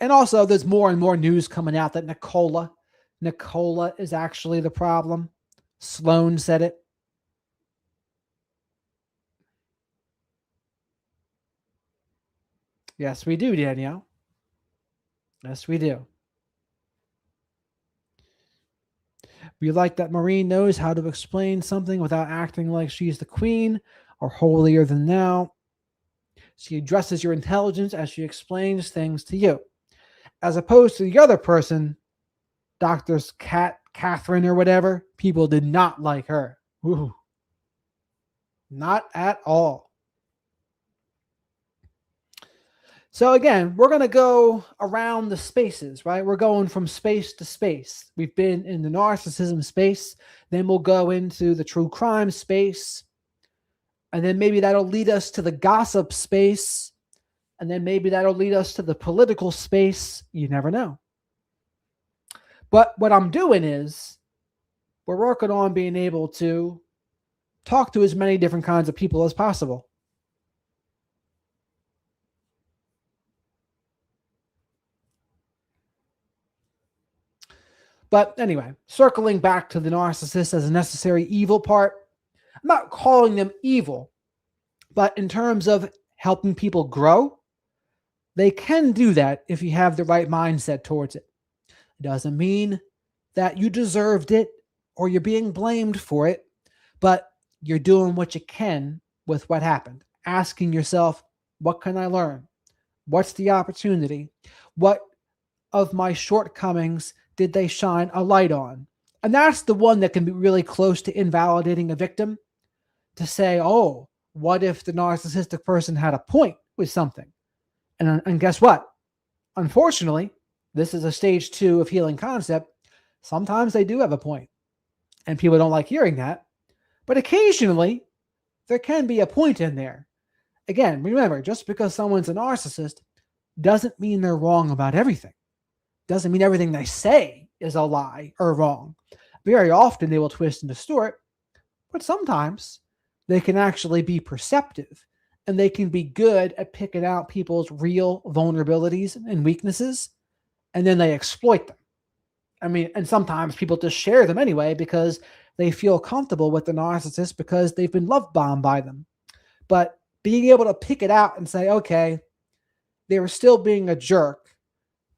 And also, there's more and more news coming out that Nicola is actually the problem. Sloan said it. Yes, we do, Danielle. Yes, we do. We like that Maureen knows how to explain something without acting like she's the queen or holier than thou. She addresses your intelligence as she explains things to you, as opposed to the other person, Doctor's Catherine or whatever. People did not like her. Ooh, not at all. So again, we're going to go around the spaces, right? We're going from space to space. We've been in the narcissism space, then we'll go into the true crime space, and then maybe that'll lead us to the gossip space, and then maybe that'll lead us to the political space. You never know. But what I'm doing is we're working on being able to talk to as many different kinds of people as possible. But anyway, circling back to the narcissist as a necessary evil part, I'm not calling them evil, but in terms of helping people grow, they can do that if you have the right mindset towards it. It doesn't mean that you deserved it or you're being blamed for it, but you're doing what you can with what happened. Asking yourself, what can I learn? What's the opportunity? What of my shortcomings did they shine a light on? And that's the one that can be really close to invalidating a victim, to say, oh, what if the narcissistic person had a point with something? And guess what? Unfortunately, this is a stage 2 of healing concept. Sometimes they do have a point, and people don't like hearing that. But occasionally, there can be a point in there. Again, remember, just because someone's a narcissist doesn't mean they're wrong about everything. Doesn't mean everything they say is a lie or wrong. Very often they will twist and distort, but sometimes they can actually be perceptive, and they can be good at picking out people's real vulnerabilities and weaknesses, and then they exploit them. I mean, and sometimes people just share them anyway because they feel comfortable with the narcissist because they've been love bombed by them. But being able to pick it out and say, okay, they were still being a jerk,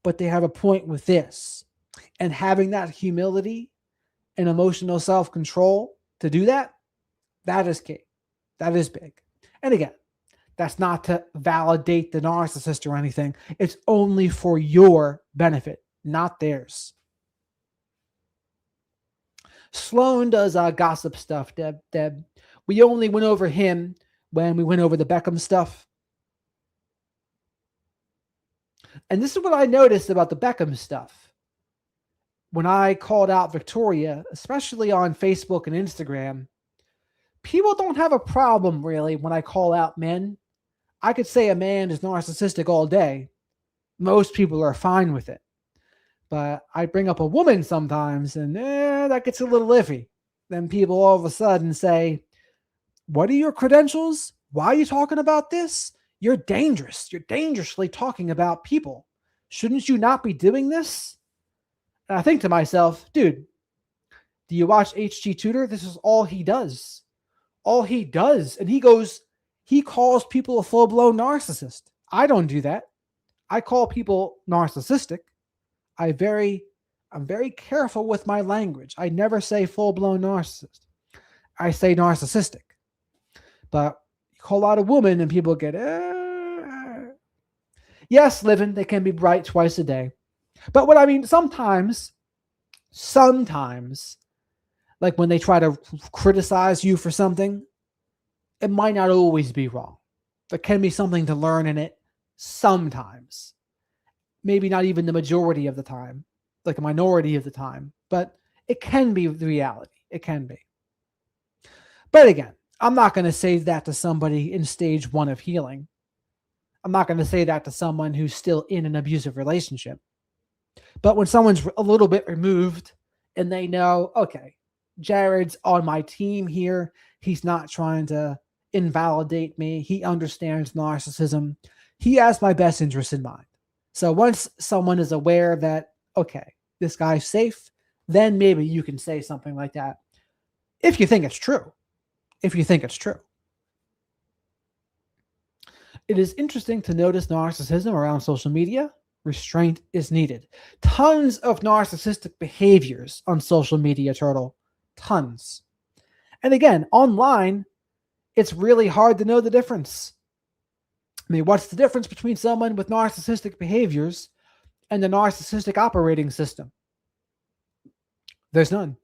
but they have a point with this. And having that humility and emotional self-control to do that, that is key. That is big. And again, that's not to validate the narcissist or anything. It's only for your benefit, not theirs. Sloan does gossip stuff, Deb. We only went over him when we went over the Beckham stuff. And this is what I noticed about the Beckham stuff. When I called out Victoria, especially on Facebook and Instagram, people don't have a problem really when I call out men. I could say a man is narcissistic all day. Most people are fine with it. But I bring up a woman sometimes, and that gets a little iffy. Then people all of a sudden say, what are your credentials? Why are you talking about this? You're dangerous. You're dangerously talking about people. Shouldn't you not be doing this? And I think to myself, dude, do you watch HG Tudor? This is all he does. All he does. And he calls people a full-blown narcissist. I don't do that. I call people narcissistic. I'm very careful with my language. I never say full-blown narcissist. I say narcissistic. But you call out a woman and people get, Yes, living, they can be bright twice a day. But what I mean, sometimes, like when they try to criticize you for something, it might not always be wrong. There can be something to learn in it sometimes. Maybe not even the majority of the time, like a minority of the time, but it can be the reality. It can be. But again, I'm not going to say that to somebody in stage 1 of healing. I'm not going to say that to someone who's still in an abusive relationship. But when someone's a little bit removed and they know, okay, Jared's on my team here, he's not trying to invalidate me, he understands narcissism, he has my best interest in mind. So once someone is aware that, okay, this guy's safe, then maybe you can say something like that. If you think it's true. If you think it's true. It is interesting to notice narcissism around social media. Restraint is needed. Tons of narcissistic behaviors on social media, Turtle. Tons. And again, online, it's really hard to know the difference. I mean, what's the difference between someone with narcissistic behaviors and the narcissistic operating system? There's none.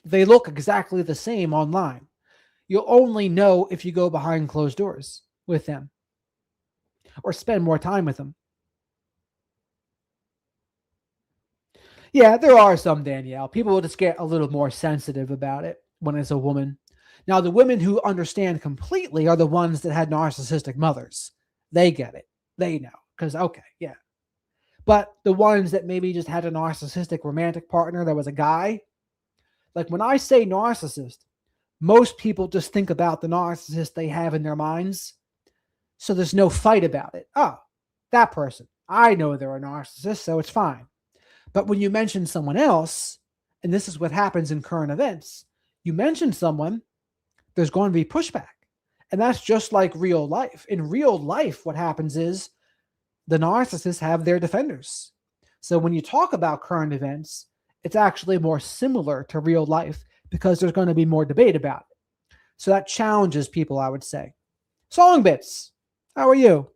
They look exactly the same online. You'll only know if you go behind closed doors with them or spend more time with them. Yeah, there are some, Danielle. People will just get a little more sensitive about it when it's a woman. Now, the women who understand completely are the ones that had narcissistic mothers. They get it. They know. Because, okay, yeah. But the ones that maybe just had a narcissistic romantic partner that was a guy, like when I say narcissist, most people just think about the narcissist they have in their minds. So there's no fight about it. Oh, that person. I know they're a narcissist, so it's fine. But when you mention someone else, and this is what happens in current events, you mention someone, there's going to be pushback. And that's just like real life. In real life, what happens is the narcissists have their defenders. So when you talk about current events, it's actually more similar to real life because there's going to be more debate about it. So that challenges people, I would say. Song Bits, how are you?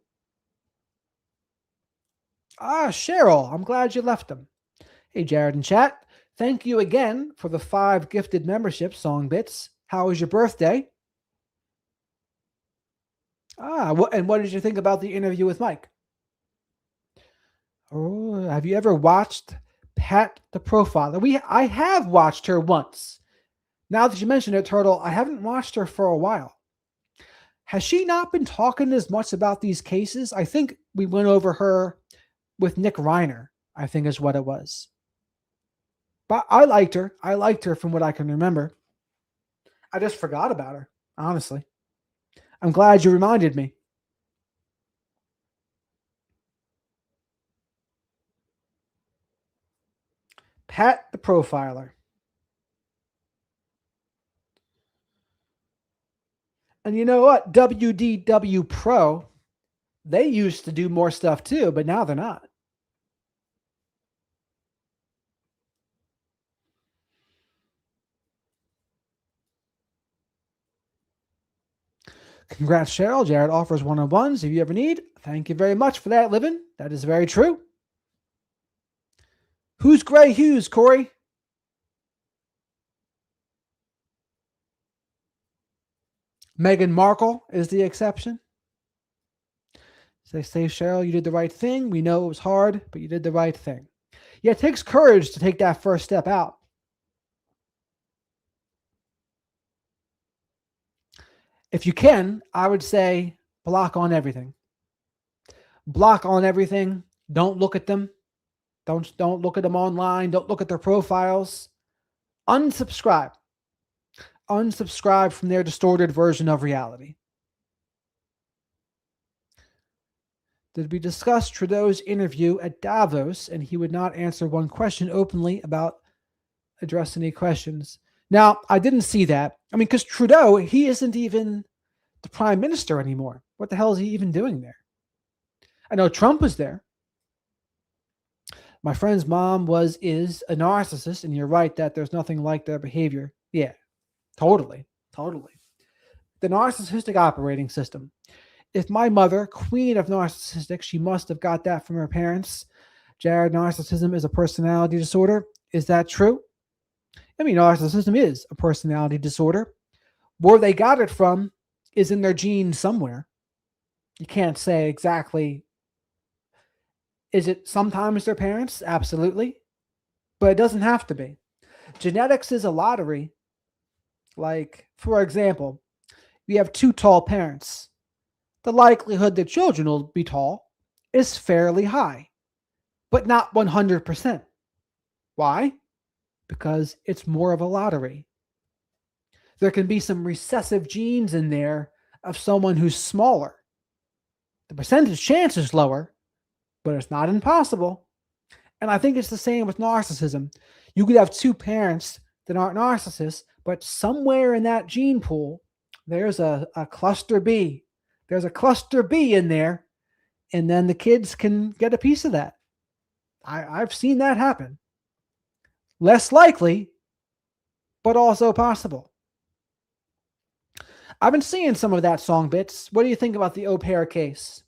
Cheryl, I'm glad you left them. Hey, Jared and chat. Thank you again for the 5 gifted memberships, Song Bits. How was your birthday? And what did you think about the interview with Mike? Oh, have you ever watched Pat the Profiler? I have watched her once. Now that you mention it, Turtle, I haven't watched her for a while. Has she not been talking as much about these cases? I think we went over her with Nick Reiner, I think is what it was. But I liked her. I liked her from what I can remember. I just forgot about her, honestly. I'm glad you reminded me. Pat the Profiler. And you know what? WDW Pro, they used to do more stuff too, but now they're not. Congrats, Cheryl. Jared offers one-on-ones if you ever need. Thank you very much for that, Livin. That is very true. Who's Gray Hughes, Corey? Meghan Markle is the exception. Say, Cheryl, you did the right thing. We know it was hard, but you did the right thing. Yeah, it takes courage to take that first step out. If you can, I would say block on everything. Block on everything. Don't look at them. Don't look at them online. Don't look at their profiles. Unsubscribe. Unsubscribe from their distorted version of reality. Did we discuss Trudeau's interview at Davos and he would not answer one question openly about address any questions? Now, I didn't see that. I mean, because Trudeau, he isn't even the prime minister anymore. What the hell is he even doing there? I know Trump was there. My friend's mom is a narcissist, and you're right that there's nothing like their behavior. Yeah, totally. The narcissistic operating system. If my mother, queen of narcissistic, she must have got that from her parents. Jared, narcissism is a personality disorder. Is that true? I mean, narcissism is a personality disorder. Where they got it from is in their genes somewhere. You can't say exactly. Is it sometimes their parents? Absolutely. But it doesn't have to be. Genetics is a lottery. Like, for example, you have two tall parents. The likelihood that children will be tall is fairly high, but not 100%. Why? Because it's more of a lottery. There can be some recessive genes in there of someone who's smaller. The percentage chance is lower, but it's not impossible. And I think it's the same with narcissism. You could have two parents that aren't narcissists, but somewhere in that gene pool, there's a cluster B. There's a cluster B in there, and then the kids can get a piece of that. I've seen that happen. Less likely, but also possible. I've been seeing some of that song bits. What do you think about the au pair case?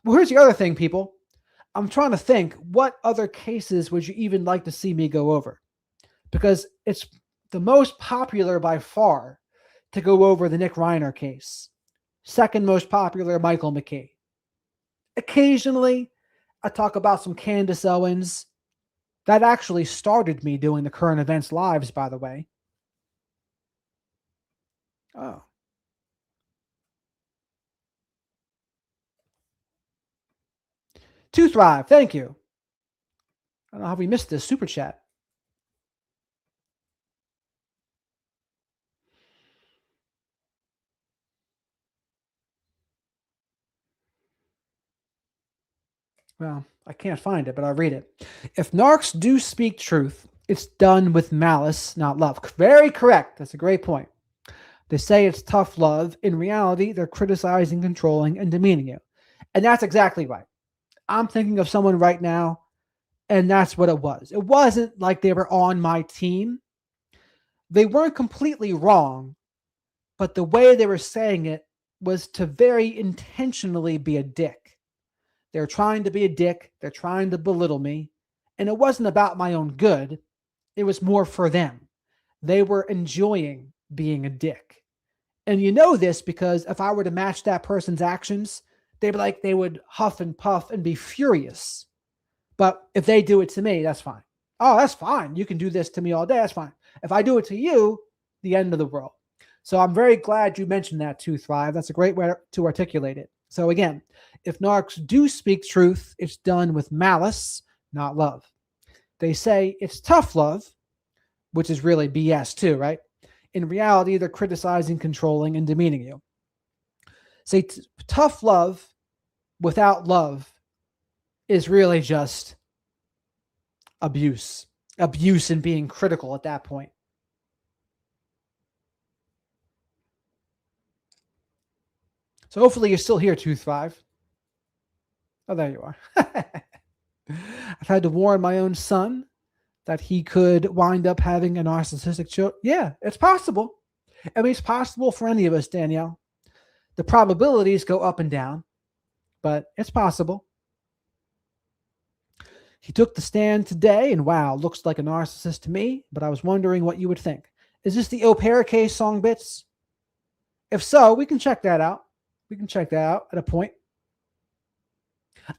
Well, here's the other thing, people. I'm trying to think, what other cases would you even like to see me go over? Because it's the most popular by far to go over the Nick Reiner case. Second most popular, Michael McKee. Occasionally, I talk about some Candace Owens. That actually started me doing the current events lives, by the way. Oh. To Thrive, thank you. I don't know how we missed this super chat. Well, I can't find it, but I'll read it. If narcs do speak truth, it's done with malice, not love. Very correct. That's a great point. They say it's tough love. In reality, they're criticizing, controlling, and demeaning you. And that's exactly right. I'm thinking of someone right now, and that's what it was. It wasn't like they were on my team. They weren't completely wrong, but the way they were saying it was to very intentionally be a dick. They're trying to be a dick. They're trying to belittle me. And it wasn't about my own good. It was more for them. They were enjoying being a dick. And you know this because if I were to match that person's actions, they would huff and puff and be furious. But if they do it to me, that's fine. Oh, that's fine. You can do this to me all day. That's fine. If I do it to you, the end of the world. So I'm very glad you mentioned that too, Thrive. That's a great way to articulate it. So again, if narcs do speak truth, it's done with malice, not love. They say it's tough love, which is really BS too, right? In reality, they're criticizing, controlling, and demeaning you. Say tough love without love is really just abuse. Abuse and being critical at that point. So hopefully you're still here, Tooth 5. Oh, there you are. I've had to warn my own son that he could wind up having a narcissistic child. Yeah, it's possible. I mean, it's possible for any of us, Danielle. The probabilities go up and down, but it's possible. He took the stand today, and wow, looks like a narcissist to me, but I was wondering what you would think. Is this the au pair case, Song Bits? If so, we can check that out. We can check that out at a point.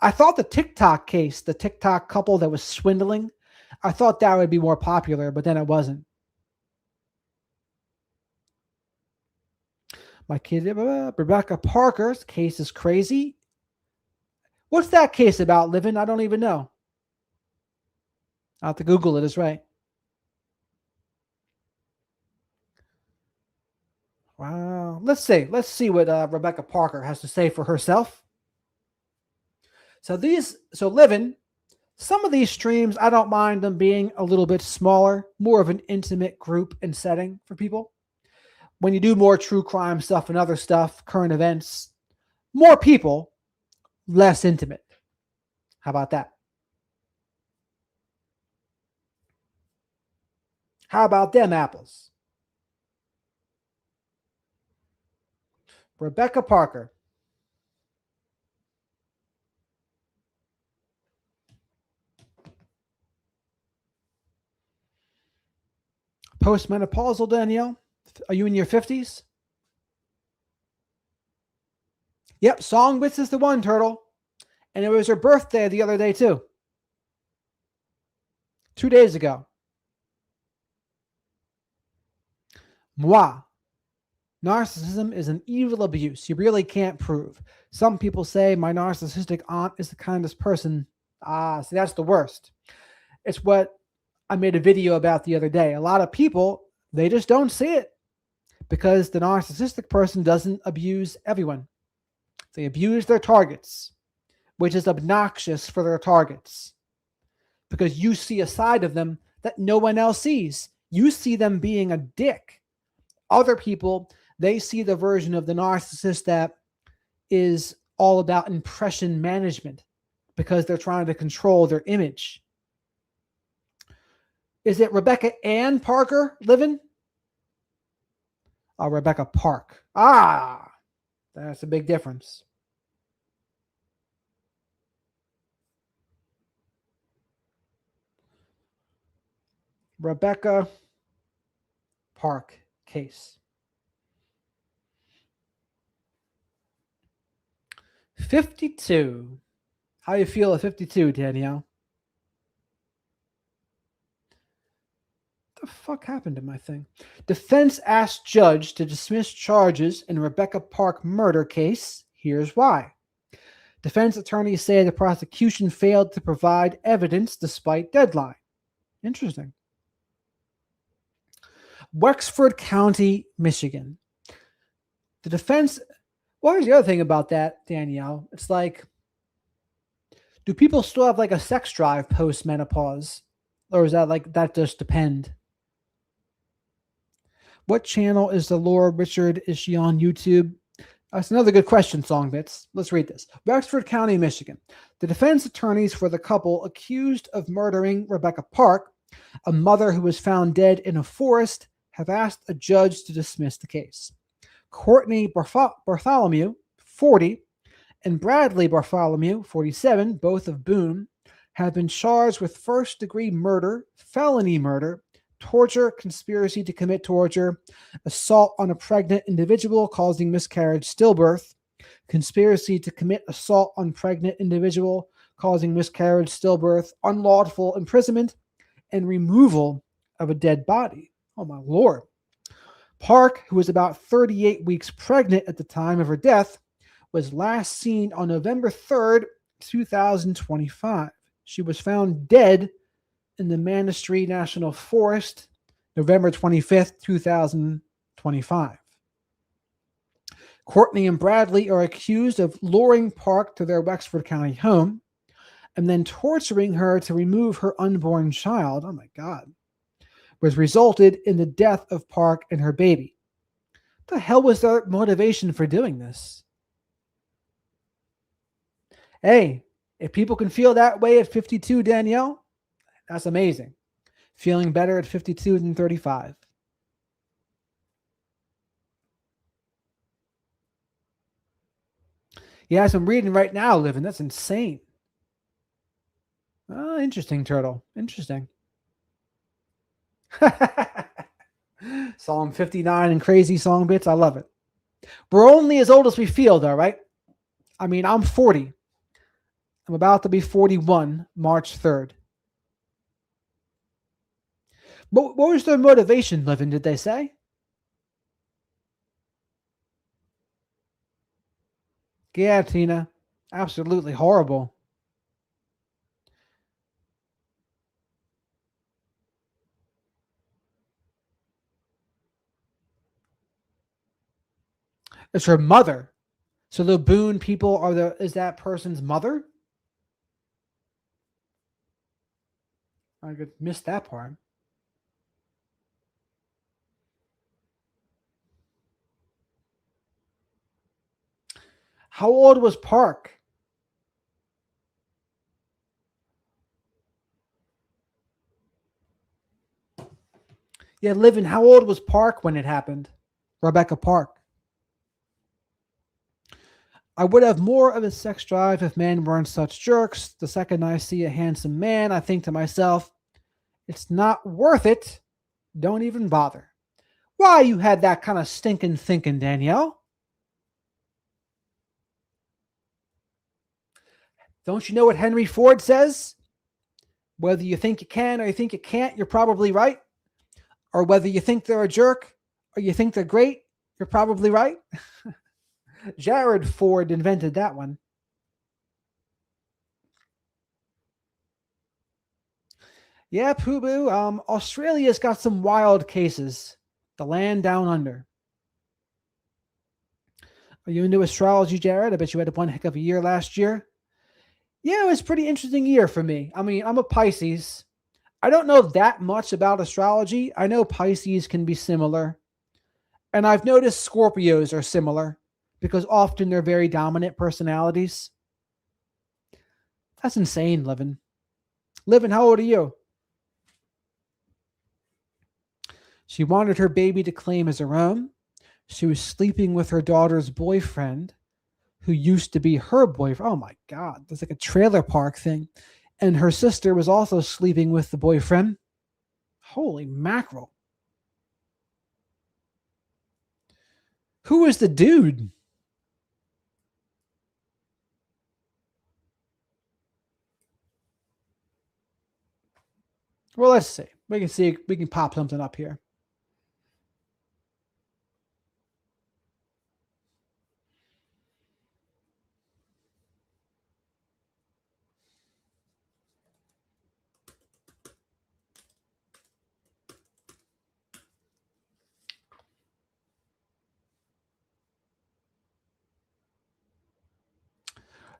I thought the TikTok case, the TikTok couple that was swindling, I thought that would be more popular, but then it wasn't. My kid, Rebecca Parker's case is crazy. What's that case about, Livin? I don't even know. I'll have to Google it, is right. Wow. Let's see. Let's see what Rebecca Parker has to say for herself. So Livin, some of these streams, I don't mind them being a little bit smaller, more of an intimate group and setting for people. When you do more true crime stuff and other stuff, current events, more people, less intimate. How about that? How about them apples? Rebecca Parker. postmenopausal, Danielle? Are you in your 50s? Yep, Songbits is the one, Turtle. And it was her birthday the other day, too. 2 days ago. Moi. Narcissism is an evil abuse you really can't prove. Some people say my narcissistic aunt is the kindest person. See, that's the worst. It's what I made a video about the other day. A lot of people, they just don't see it because the narcissistic person doesn't abuse everyone. They abuse their targets, which is obnoxious for their targets because you see a side of them that no one else sees. You see them being a dick. Other people, they see the version of the narcissist that is all about impression management because they're trying to control their image. Is it Rebecca Ann Parker living? Oh, Rebecca Park. That's a big difference. Rebecca Park case. 52. How you feel at 52, Danielle? What the fuck happened to my thing? Defense asked judge to dismiss charges in Rebecca Park murder case. Here's why. Defense attorneys say the prosecution failed to provide evidence despite deadline. Interesting. Wexford County, Michigan. The defense. Well, here's the other thing about that, Danielle. It's like, do people still have like a sex drive post menopause? Or is that like, that just depend? What channel is the Laura Richard? Is she on YouTube? That's another good question, Songbits. Let's read this. Wexford County, Michigan. The defense attorneys for the couple accused of murdering Rebecca Park, a mother who was found dead in a forest, have asked a judge to dismiss the case. Courtney Bartholomew, 40, and Bradley Bartholomew, 47, both of Boone, have been charged with first-degree murder, felony murder, torture, conspiracy to commit torture, assault on a pregnant individual causing miscarriage, stillbirth, conspiracy to commit assault on pregnant individual causing miscarriage, stillbirth, unlawful imprisonment, and removal of a dead body. Oh, my Lord. Park, who was about 38 weeks pregnant at the time of her death, was last seen on November 3rd, 2025. She was found dead in the Manistee National Forest, November 25th, 2025. Courtney and Bradley are accused of luring Park to their Wexford County home and then torturing her to remove her unborn child. Oh, my God. Was resulted in the death of Park and her baby. What the hell was their motivation for doing this? Hey, if people can feel that way at 52, Danielle, that's amazing. Feeling better at 52 than 35. Yes, I'm reading right now, Living. That's insane. Oh, interesting, Turtle. Interesting. Psalm 59 and crazy song bits. I love it. We're only as old as we feel, though, right? I mean, I'm 40. I'm about to be 41 March 3rd. But what was their motivation, Living, did they say? Yeah, Tina. Absolutely horrible. It's her mother. So the Boone people is that person's mother? I could miss that part. How old was Park? Yeah, Living. How old was Park when it happened? Rebecca Park. I would have more of a sex drive if men weren't such jerks. The second I see a handsome man, I think to myself, it's not worth it. Don't even bother. Why you had that kind of stinking thinking, Danielle? Don't you know what Henry Ford says? Whether you think you can or you think you can't, you're probably right. Or whether you think they're a jerk or you think they're great, you're probably right. Jared Ford invented that one. Yeah, Pooh Boo. Australia's got some wild cases. The land down under. Are you into astrology, Jared? I bet you had one heck of a year last year. Yeah, it was a pretty interesting year for me. I mean, I'm a Pisces. I don't know that much about astrology. I know Pisces can be similar. And I've noticed Scorpios are similar because often they're very dominant personalities. That's insane, Livin. Livin, how old are you? She wanted her baby to claim as her own. She was sleeping with her daughter's boyfriend, who used to be her boyfriend. Oh my God, there's like a trailer park thing. And her sister was also sleeping with the boyfriend. Holy mackerel. Who is the dude? Well, let's see. We can pop something up here.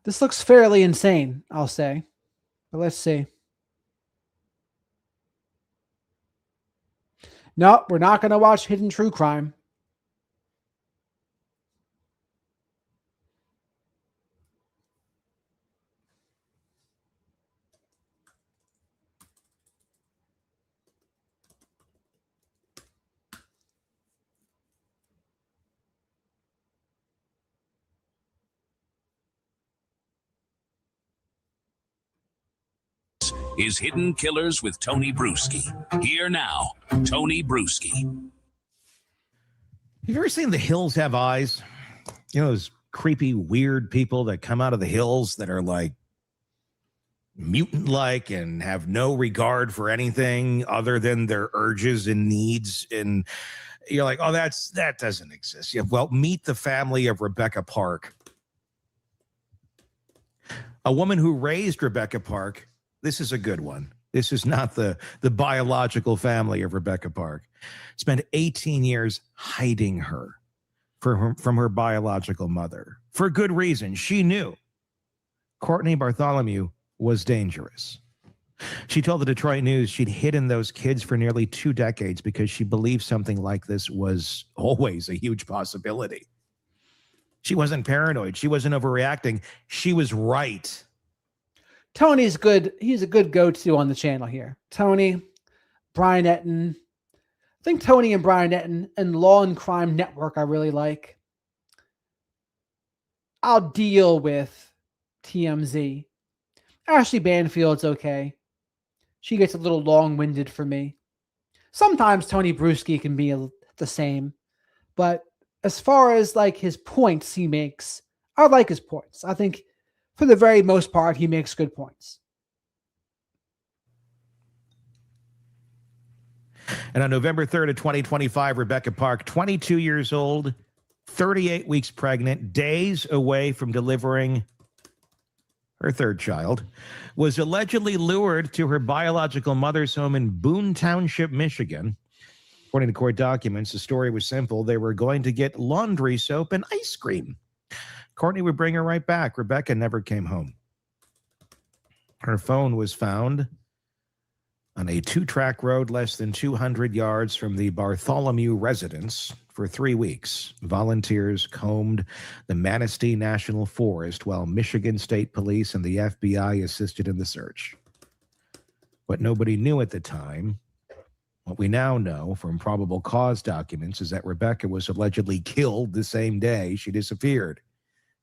This looks fairly insane, I'll say. But let's see. No, we're not going to watch Hidden True Crime. Is Hidden Killers with Tony Bruschi. Here now, Tony Bruschi. Have you ever seen The Hills Have Eyes? You know, those creepy, weird people that come out of the hills that are like mutant-like and have no regard for anything other than their urges and needs. And you're like, oh, that doesn't exist. Yeah, well, meet the family of Rebecca Park. A woman who raised Rebecca Park. This is a good one. This is not the biological family of Rebecca Park. Spent 18 years hiding her from her biological mother for good reason. She knew Courtney Bartholomew was dangerous. She told the Detroit News she'd hidden those kids for nearly 2 decades because she believed something like this was always a huge possibility. She wasn't paranoid. She wasn't overreacting. She was right. Tony's good. He's a good go-to on the channel here. Tony, Brian Etten. I think Tony and Brian Etten and Law and Crime Network I really like. I'll deal with TMZ. Ashley Banfield's okay. She gets a little long-winded for me. Sometimes Tony Bruschi can be the same. But as far as like his points he makes, I like his points. I think for the very most part, he makes good points. And on November 3rd of 2025, Rebecca Park, 22 years old, 38 weeks pregnant, days away from delivering her third child, was allegedly lured to her biological mother's home in Boone Township, Michigan. According to court documents, the story was simple. They were going to get laundry soap and ice cream. Courtney would bring her right back. Rebecca never came home. Her phone was found on a 2-track road less than 200 yards from the Bartholomew residence. For 3 weeks, volunteers combed the Manistee National Forest while Michigan State Police and the FBI assisted in the search. What nobody knew at the time, what we now know from probable cause documents, is that Rebecca was allegedly killed the same day she disappeared.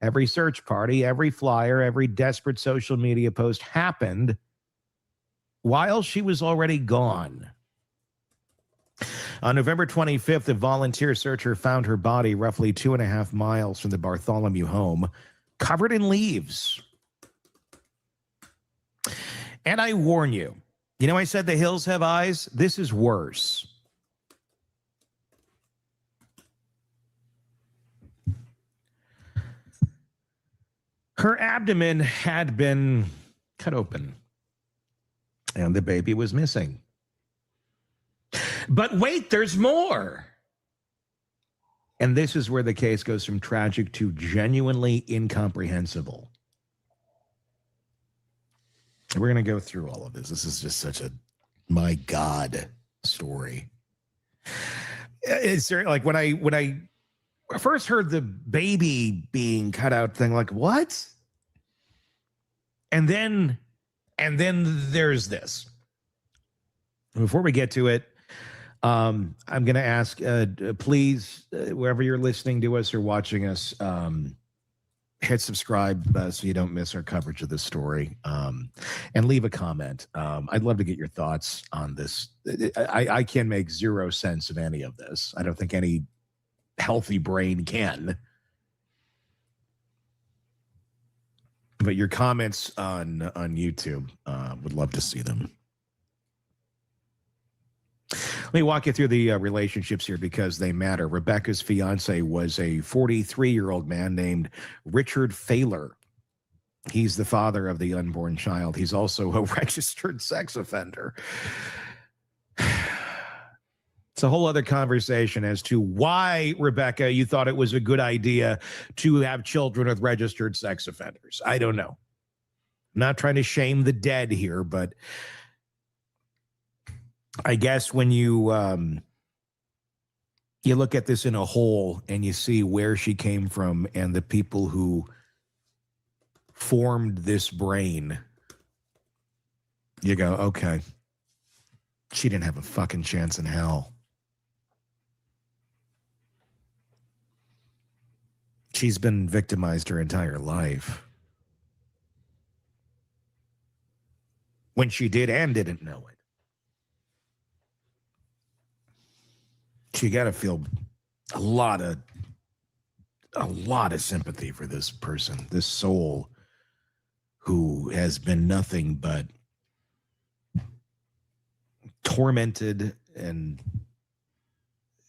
Every search party, every flyer, every desperate social media post happened while she was already gone. On November 25th, a volunteer searcher found her body roughly 2.5 miles from the Bartholomew home, covered in leaves. And I warn you, I said the hills have eyes. This is worse. Her abdomen had been cut open, and the baby was missing. But wait, there's more. And this is where the case goes from tragic to genuinely incomprehensible. We're going to go through all of this. This is just such a, my God, story. It's like when I first heard the baby being cut out thing, like, what? And then there's this. Before we get to it, I'm going to ask, please, wherever you're listening to us or watching us, hit subscribe so you don't miss our coverage of this story, and leave a comment. I'd love to get your thoughts on this. I can make zero sense of any of this. I don't think any healthy brain can. But your comments on YouTube, would love to see them. Let me walk you through the relationships here because they matter. Rebecca's fiance was a 43-year-old man named Richard Thaler. He's the father of the unborn child. He's also a registered sex offender. It's a whole other conversation as to why, Rebecca, you thought it was a good idea to have children with registered sex offenders. I don't know. I'm not trying to shame the dead here, but I guess when you look at this in a whole and you see where she came from and the people who formed this brain, you go, okay, she didn't have a fucking chance in hell. She's been victimized her entire life. When she did and didn't know it. You got to feel a lot of sympathy for this person, this soul who has been nothing but tormented and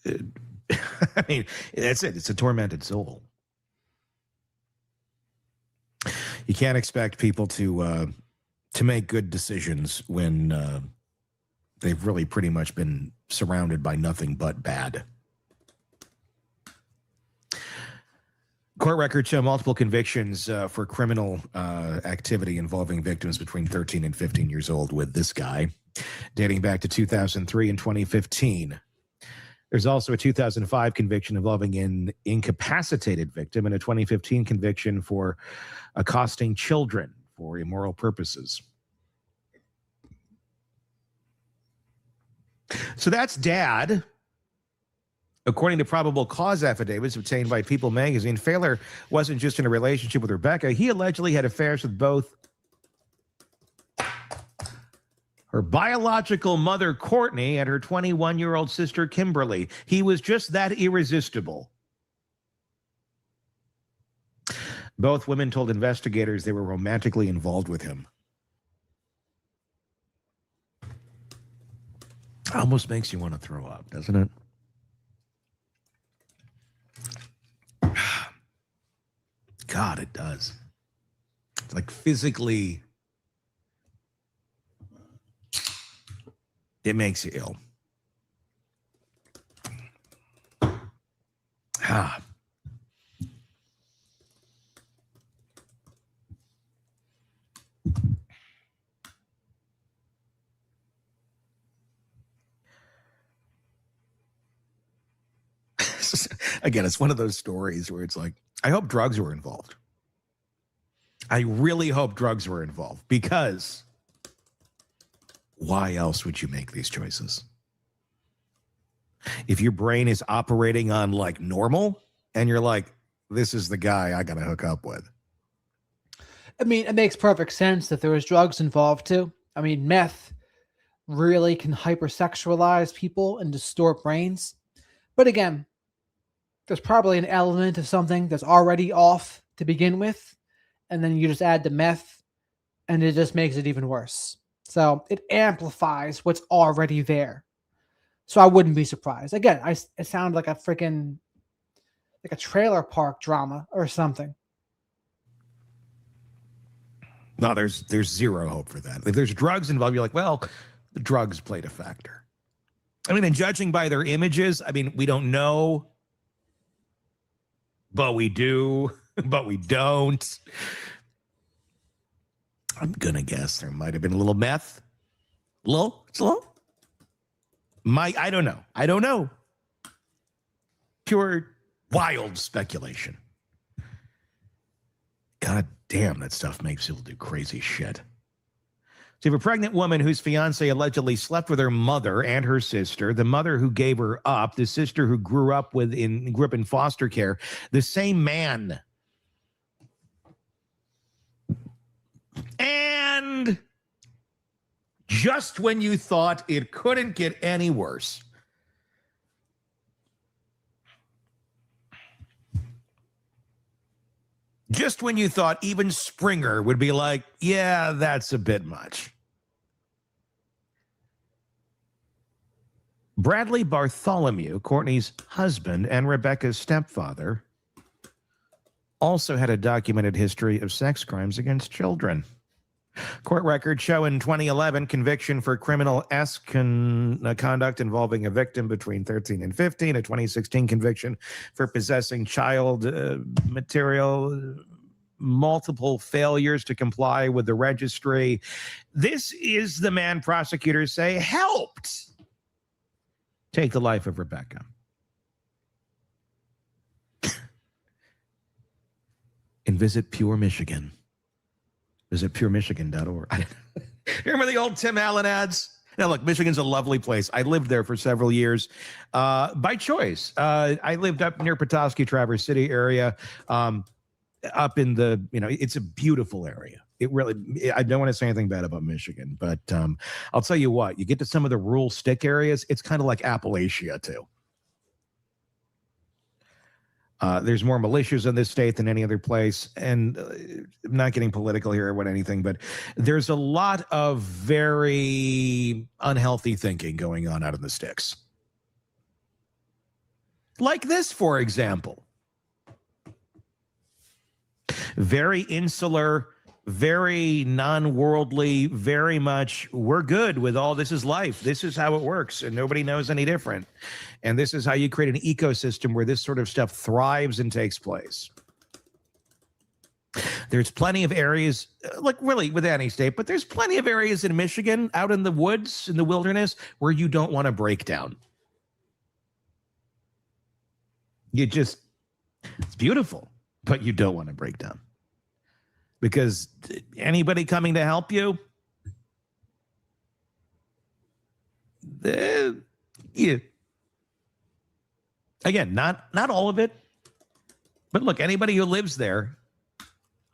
I mean, that's it. It's a tormented soul. You can't expect people to make good decisions when they've really pretty much been surrounded by nothing but bad. Court records show multiple convictions for criminal activity involving victims between 13 and 15 years old with this guy, dating back to 2003 and 2015. There's also a 2005 conviction involving an incapacitated victim and a 2015 conviction for accosting children for immoral purposes. So that's Dad. According to probable cause affidavits obtained by People magazine, Thaler wasn't just in a relationship with Rebecca. He allegedly had affairs with both her biological mother, Courtney, and her 21-year-old sister, Kimberly. He was just that irresistible. Both women told investigators they were romantically involved with him. Almost makes you want to throw up, doesn't it? God, it does. It's like physically, it makes you ill. Ah. Again, it's one of those stories where it's like, I hope drugs were involved. I really hope drugs were involved, because why else would you make these choices? If your brain is operating on like normal and you're like, this is the guy I got to hook up with. I mean, it makes perfect sense that there was drugs involved too. I mean, meth really can hypersexualize people and distort brains. But again, there's probably an element of something that's already off to begin with, and then you just add the meth, and it just makes it even worse. So it amplifies what's already there. So I wouldn't be surprised. Again, it sounds like a freaking like a trailer park drama or something. No, there's zero hope for that. If there's drugs involved, you're like, well, the drugs played a factor. I mean, and judging by their images, I mean, we don't know, but we do, but we don't. I'm gonna guess there might have been a little meth. It's a little. I don't know. I don't know. Pure wild speculation. God damn, that stuff makes people do crazy shit. So you have a pregnant woman whose fiance allegedly slept with her mother and her sister, the mother who gave her up, the sister who grew up in foster care, the same man. And just when you thought it couldn't get any worse, just when you thought even Springer would be like, yeah, that's a bit much. Bradley Bartholomew, Courtney's husband and Rebecca's stepfather, also had a documented history of sex crimes against children. Court records show in 2011 conviction for criminal-esque conduct involving a victim between 13 and 15, a 2016 conviction for possessing child material, multiple failures to comply with the registry. This is the man prosecutors say helped take the life of Rebecca. And visit Pure Michigan. Visit puremichigan.org. Remember the old Tim Allen ads? Now, look, Michigan's a lovely place. I lived there for several years by choice. I lived up near Petoskey, Traverse City area, up in the, it's a beautiful area. It really, I don't want to say anything bad about Michigan, but I'll tell you what, you get to some of the rural stick areas, it's kind of like Appalachia, too. There's more militias in this state than any other place. And I'm not getting political here or anything, but there's a lot of very unhealthy thinking going on out in the sticks. Like this, for example. Very insular, very non-worldly, very much, we're good with all this is life. This is how it works, and nobody knows any different. And this is how you create an ecosystem where this sort of stuff thrives and takes place. There's plenty of areas, like really with any state, but there's plenty of areas in Michigan, out in the woods, in the wilderness, where you don't want to break down. It's beautiful, but you don't want to break down. Because anybody coming to help you, yeah. Again, not all of it, but look, anybody who lives there,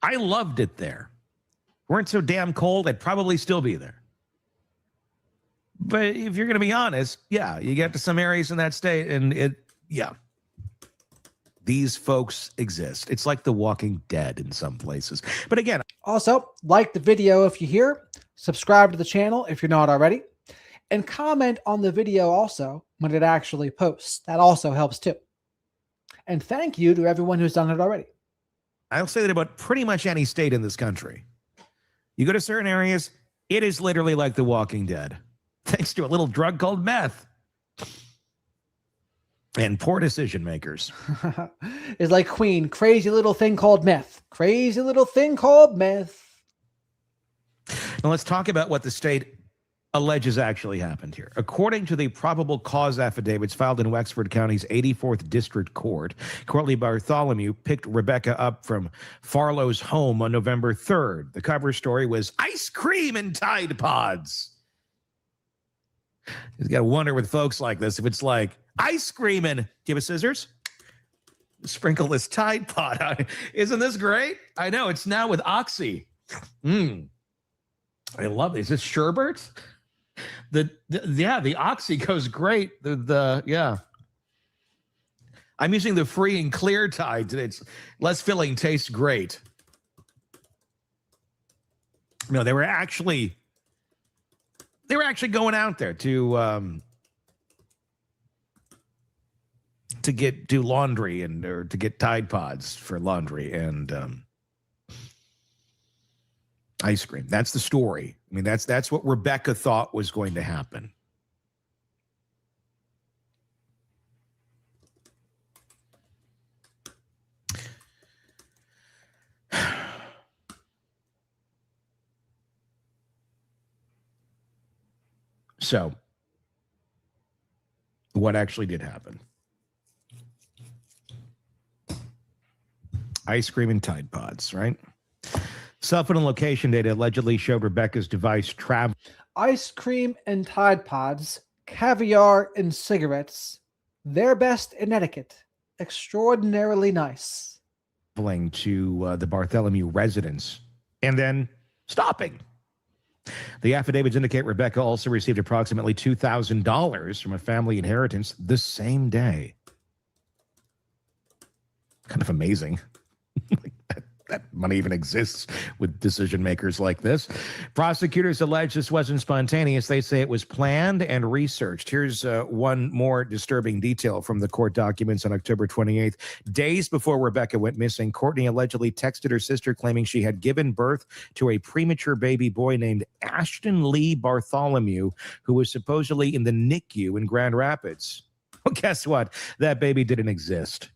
I loved it there. Weren't so damn cold, I'd probably still be there. But if you're going to be honest, yeah, you get to some areas in that state, and these folks exist. It's like The Walking Dead in some places. But again, also like the video if you're here, subscribe to the channel if you're not already, and comment on the video also when it actually posts. That also helps too. And thank you to everyone who's done it already. I'll say that about pretty much any state in this country. You go to certain areas, it is literally like The Walking Dead, thanks to a little drug called meth. And poor decision makers. It's like Queen, crazy little thing called meth. Crazy little thing called meth. Now let's talk about what the state alleges actually happened here. According to the probable cause affidavits filed in Wexford County's 84th District Court, Courtney Bartholomew picked Rebecca up from Farlow's home on November 3rd. The cover story was ice cream and Tide Pods. You got to wonder with folks like this if it's like ice cream and, do you have a scissors? Sprinkle this Tide Pod on. Isn't this great? I know, it's now with Oxy. I love it. Is this sherbet? The Oxy goes great. Yeah. I'm using the free and clear Tide. It's less filling, tastes great. No, they were actually going out there to do laundry or to get Tide Pods for laundry and ice cream. That's the story. I mean, that's what Rebecca thought was going to happen. So, what actually did happen? Ice cream and Tide Pods, right? Cell phone and location data allegedly showed Rebecca's device traveling. Ice cream and Tide Pods, caviar and cigarettes. Their best in etiquette. Extraordinarily nice. To the Bartholomew residence and then stopping. The affidavits indicate Rebecca also received approximately $2,000 from a family inheritance the same day. Kind of amazing. That money even exists with decision makers like this. Prosecutors allege this wasn't spontaneous. They say it was planned and researched. Here's one more disturbing detail from the court documents on October 28th. Days before Rebecca went missing, Courtney allegedly texted her sister claiming she had given birth to a premature baby boy named Ashton Lee Bartholomew, who was supposedly in the NICU in Grand Rapids. Well, guess what? That baby didn't exist.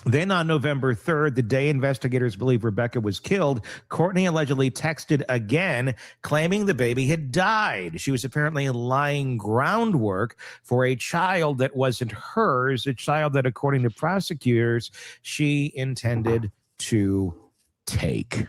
Then on November 3rd, the day investigators believe Rebecca was killed, Courtney allegedly texted again, claiming the baby had died. She was apparently laying groundwork for a child that wasn't hers, a child that, according to prosecutors, she intended to take.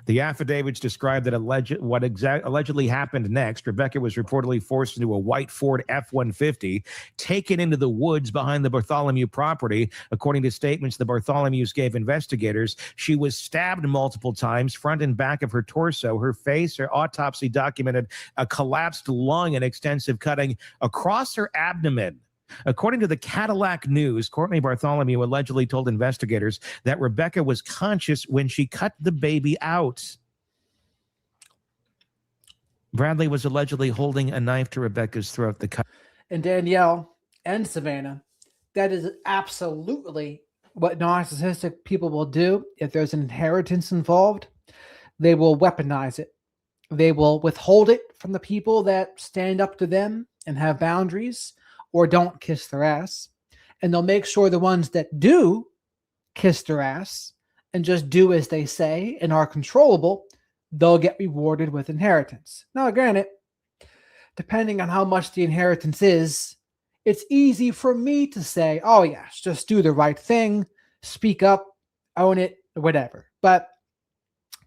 The affidavits describe that what allegedly happened next. Rebecca was reportedly forced into a white Ford F-150, taken into the woods behind the Bartholomew property. According to statements the Bartholomews gave investigators, she was stabbed multiple times, front and back of her torso, her face. Her autopsy documented a collapsed lung and extensive cutting across her abdomen. According to the Cadillac News, Courtney Bartholomew allegedly told investigators that Rebecca was conscious when she cut the baby out. Bradley was allegedly holding a knife to Rebecca's throat. And Danielle and Savannah, that is absolutely what narcissistic people will do if there's an inheritance involved. They will weaponize it. They will withhold it from the people that stand up to them and have boundaries, or don't kiss their ass. And they'll make sure the ones that do kiss their ass and just do as they say and are controllable, they'll get rewarded with inheritance. Now, granted, depending on how much the inheritance is, it's easy for me to say, oh yes, just do the right thing, speak up, own it, whatever. But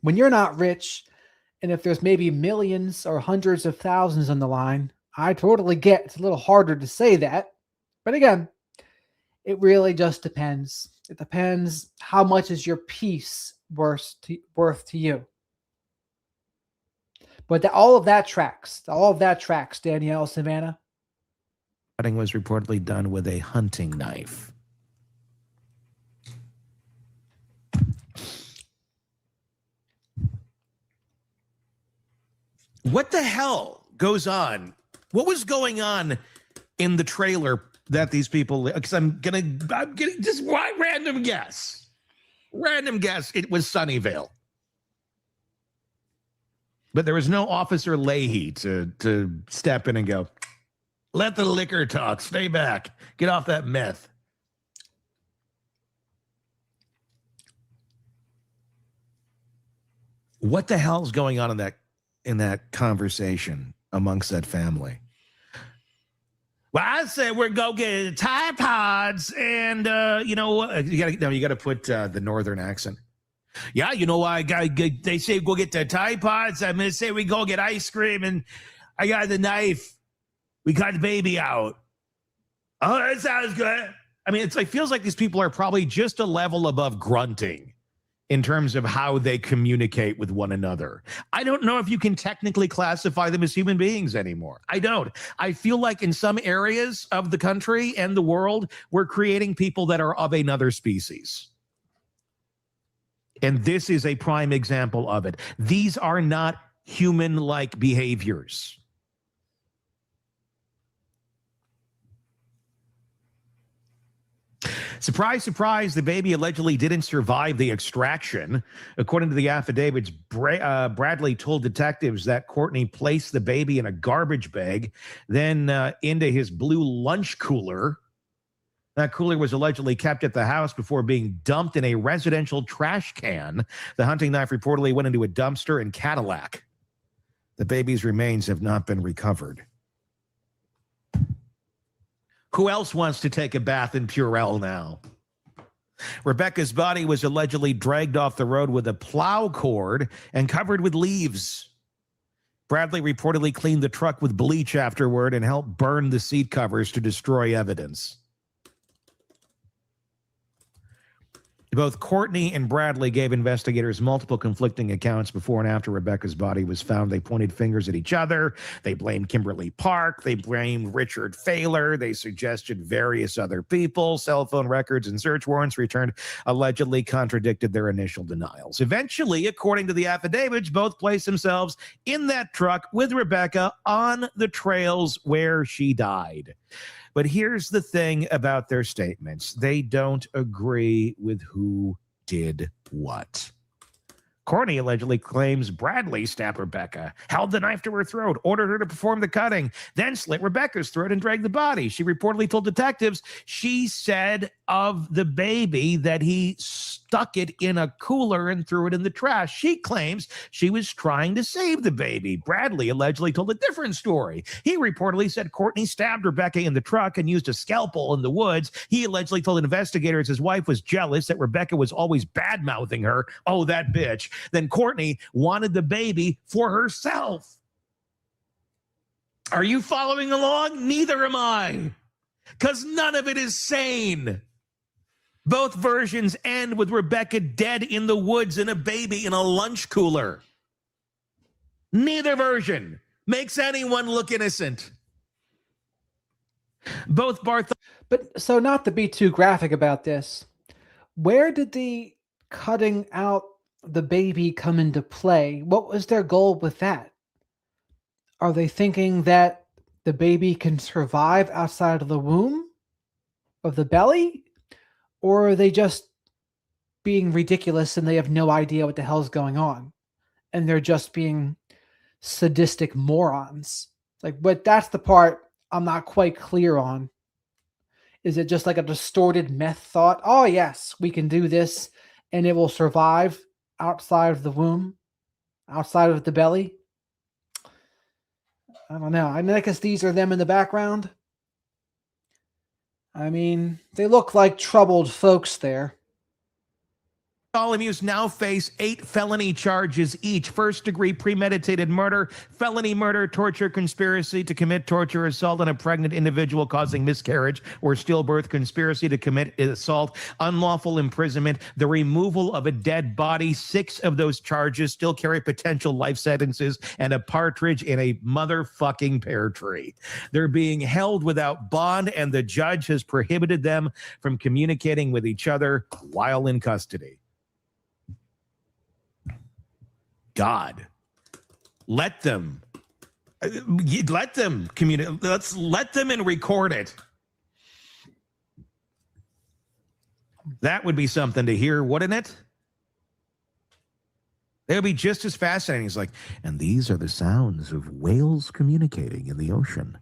when you're not rich, and if there's maybe millions or hundreds of thousands on the line, I totally get it's a little harder to say that. But again, it really just depends. It depends how much is your peace worth to you. But all of that tracks. All of that tracks, Danielle, Savannah. Cutting was reportedly done with a hunting knife. What the hell goes on? What was going on in the trailer that these people, because I'm getting just random guess. Random guess, it was Sunnyvale. But there was no Officer Leahy to step in and go, let the liquor talk, stay back, get off that meth. What the hell's going on in that conversation amongst that family? Well, I said we're go get Tide Pods, and you got to put the northern accent. Yeah, they say go get the Tide Pods. I'm gonna say we go get ice cream, and I got the knife. We got the baby out. Oh, that sounds good. I mean, it feels like these people are probably just a level above grunting in terms of how they communicate with one another. I don't know if you can technically classify them as human beings anymore. I don't. I feel like in some areas of the country and the world, we're creating people that are of another species. And this is a prime example of it. These are not human-like behaviors. Surprise, surprise, the baby allegedly didn't survive the extraction. According to the affidavits, Bradley told detectives that Courtney placed the baby in a garbage bag, then into his blue lunch cooler. That cooler was allegedly kept at the house before being dumped in a residential trash can. The hunting knife reportedly went into a dumpster in Cadillac. The baby's remains have not been recovered. Who else wants to take a bath in Purell now? Rebecca's body was allegedly dragged off the road with a plow cord and covered with leaves. Bradley reportedly cleaned the truck with bleach afterward and helped burn the seat covers to destroy evidence. Both Courtney and Bradley gave investigators multiple conflicting accounts before and after Rebecca's body was found. They pointed fingers at each other. They blamed Kimberly Park. They blamed Richard Failer. They suggested various other people. Cell phone records and search warrants returned allegedly contradicted their initial denials. Eventually, according to the affidavits, both placed themselves in that truck with Rebecca on the trails where she died. But here's the thing about their statements. They don't agree with who did what. Courtney allegedly claims Bradley stabbed Rebecca, held the knife to her throat, ordered her to perform the cutting, then slit Rebecca's throat and dragged the body. She reportedly told detectives she said of the baby that he stuck it in a cooler and threw it in the trash. She claims she was trying to save the baby. Bradley allegedly told a different story. He reportedly said Courtney stabbed Rebecca in the truck and used a scalpel in the woods. He allegedly told investigators his wife was jealous that Rebecca was always bad-mouthing her. Oh, that bitch. Then Courtney wanted the baby for herself. Are you following along? Neither am I. Because none of it is sane. Both versions end with Rebecca dead in the woods and a baby in a lunch cooler. Neither version makes anyone look innocent. Both But so, not to be too graphic about this, where did the cutting out the baby come into play? What was their goal with that? Are they thinking that the baby can survive outside of the womb of the belly? Or are they just being ridiculous and they have no idea what the hell's going on? And they're just being sadistic morons. Like, but that's the part I'm not quite clear on. Is it just like a distorted meth thought? Oh, yes, we can do this and it will survive outside of the womb, outside of the belly. I don't know. I mean, I guess these are them in the background. I mean, they look like troubled folks there. Bartholomews now face 8 felony charges each: first-degree premeditated murder, felony murder, torture, conspiracy to commit torture, assault on a pregnant individual causing miscarriage or stillbirth, conspiracy to commit assault, unlawful imprisonment, the removal of a dead body. 6 of those charges still carry potential life sentences, and a partridge in a motherfucking pear tree. They're being held without bond, and the judge has prohibited them from communicating with each other while in custody. God, let them communicate. Let's let them and record it. That would be something to hear, wouldn't it? It would be just as fascinating. It's like, and these are the sounds of whales communicating in the ocean.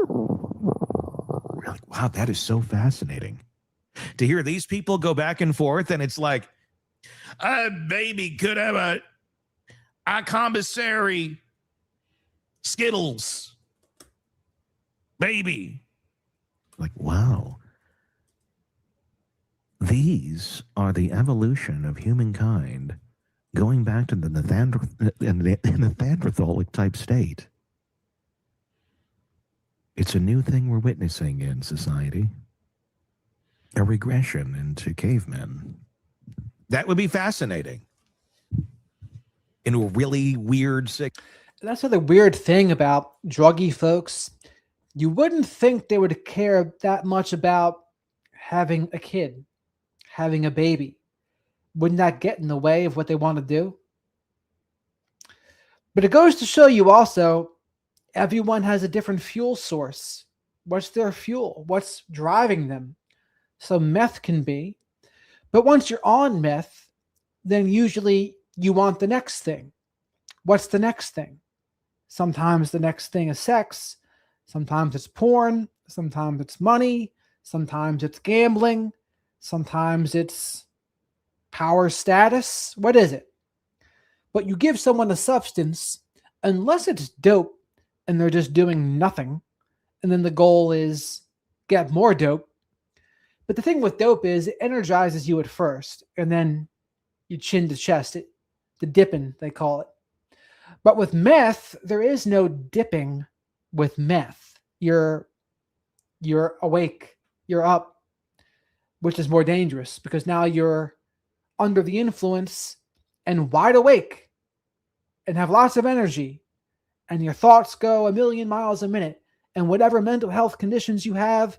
We're like, wow, that is so fascinating. To hear these people go back and forth, and it's like, a baby could have a commissary Skittles baby. Like, wow. These are the evolution of humankind going back to the Neanderthalic type state. It's a new thing we're witnessing in society. A regression into cavemen. That would be fascinating. In a really weird sick. That's the weird thing about druggy folks. You wouldn't think they would care that much about having a kid, having a baby. Wouldn't that get in the way of what they want to do? But it goes to show you also, everyone has a different fuel source. What's their fuel? What's driving them? So meth can be. But once you're on meth, then usually you want the next thing. What's the next thing? Sometimes the next thing is sex. Sometimes it's porn. Sometimes it's money. Sometimes it's gambling. Sometimes it's power status. What is it? But you give someone a substance, unless it's dope and they're just doing nothing, and then the goal is get more dope. But the thing with dope is it energizes you at first, and then you chin to chest, the dipping, they call it. But with meth, there is no dipping with meth. You're awake, you're up, which is more dangerous because now you're under the influence and wide awake and have lots of energy, and your thoughts go a million miles a minute, and whatever mental health conditions you have,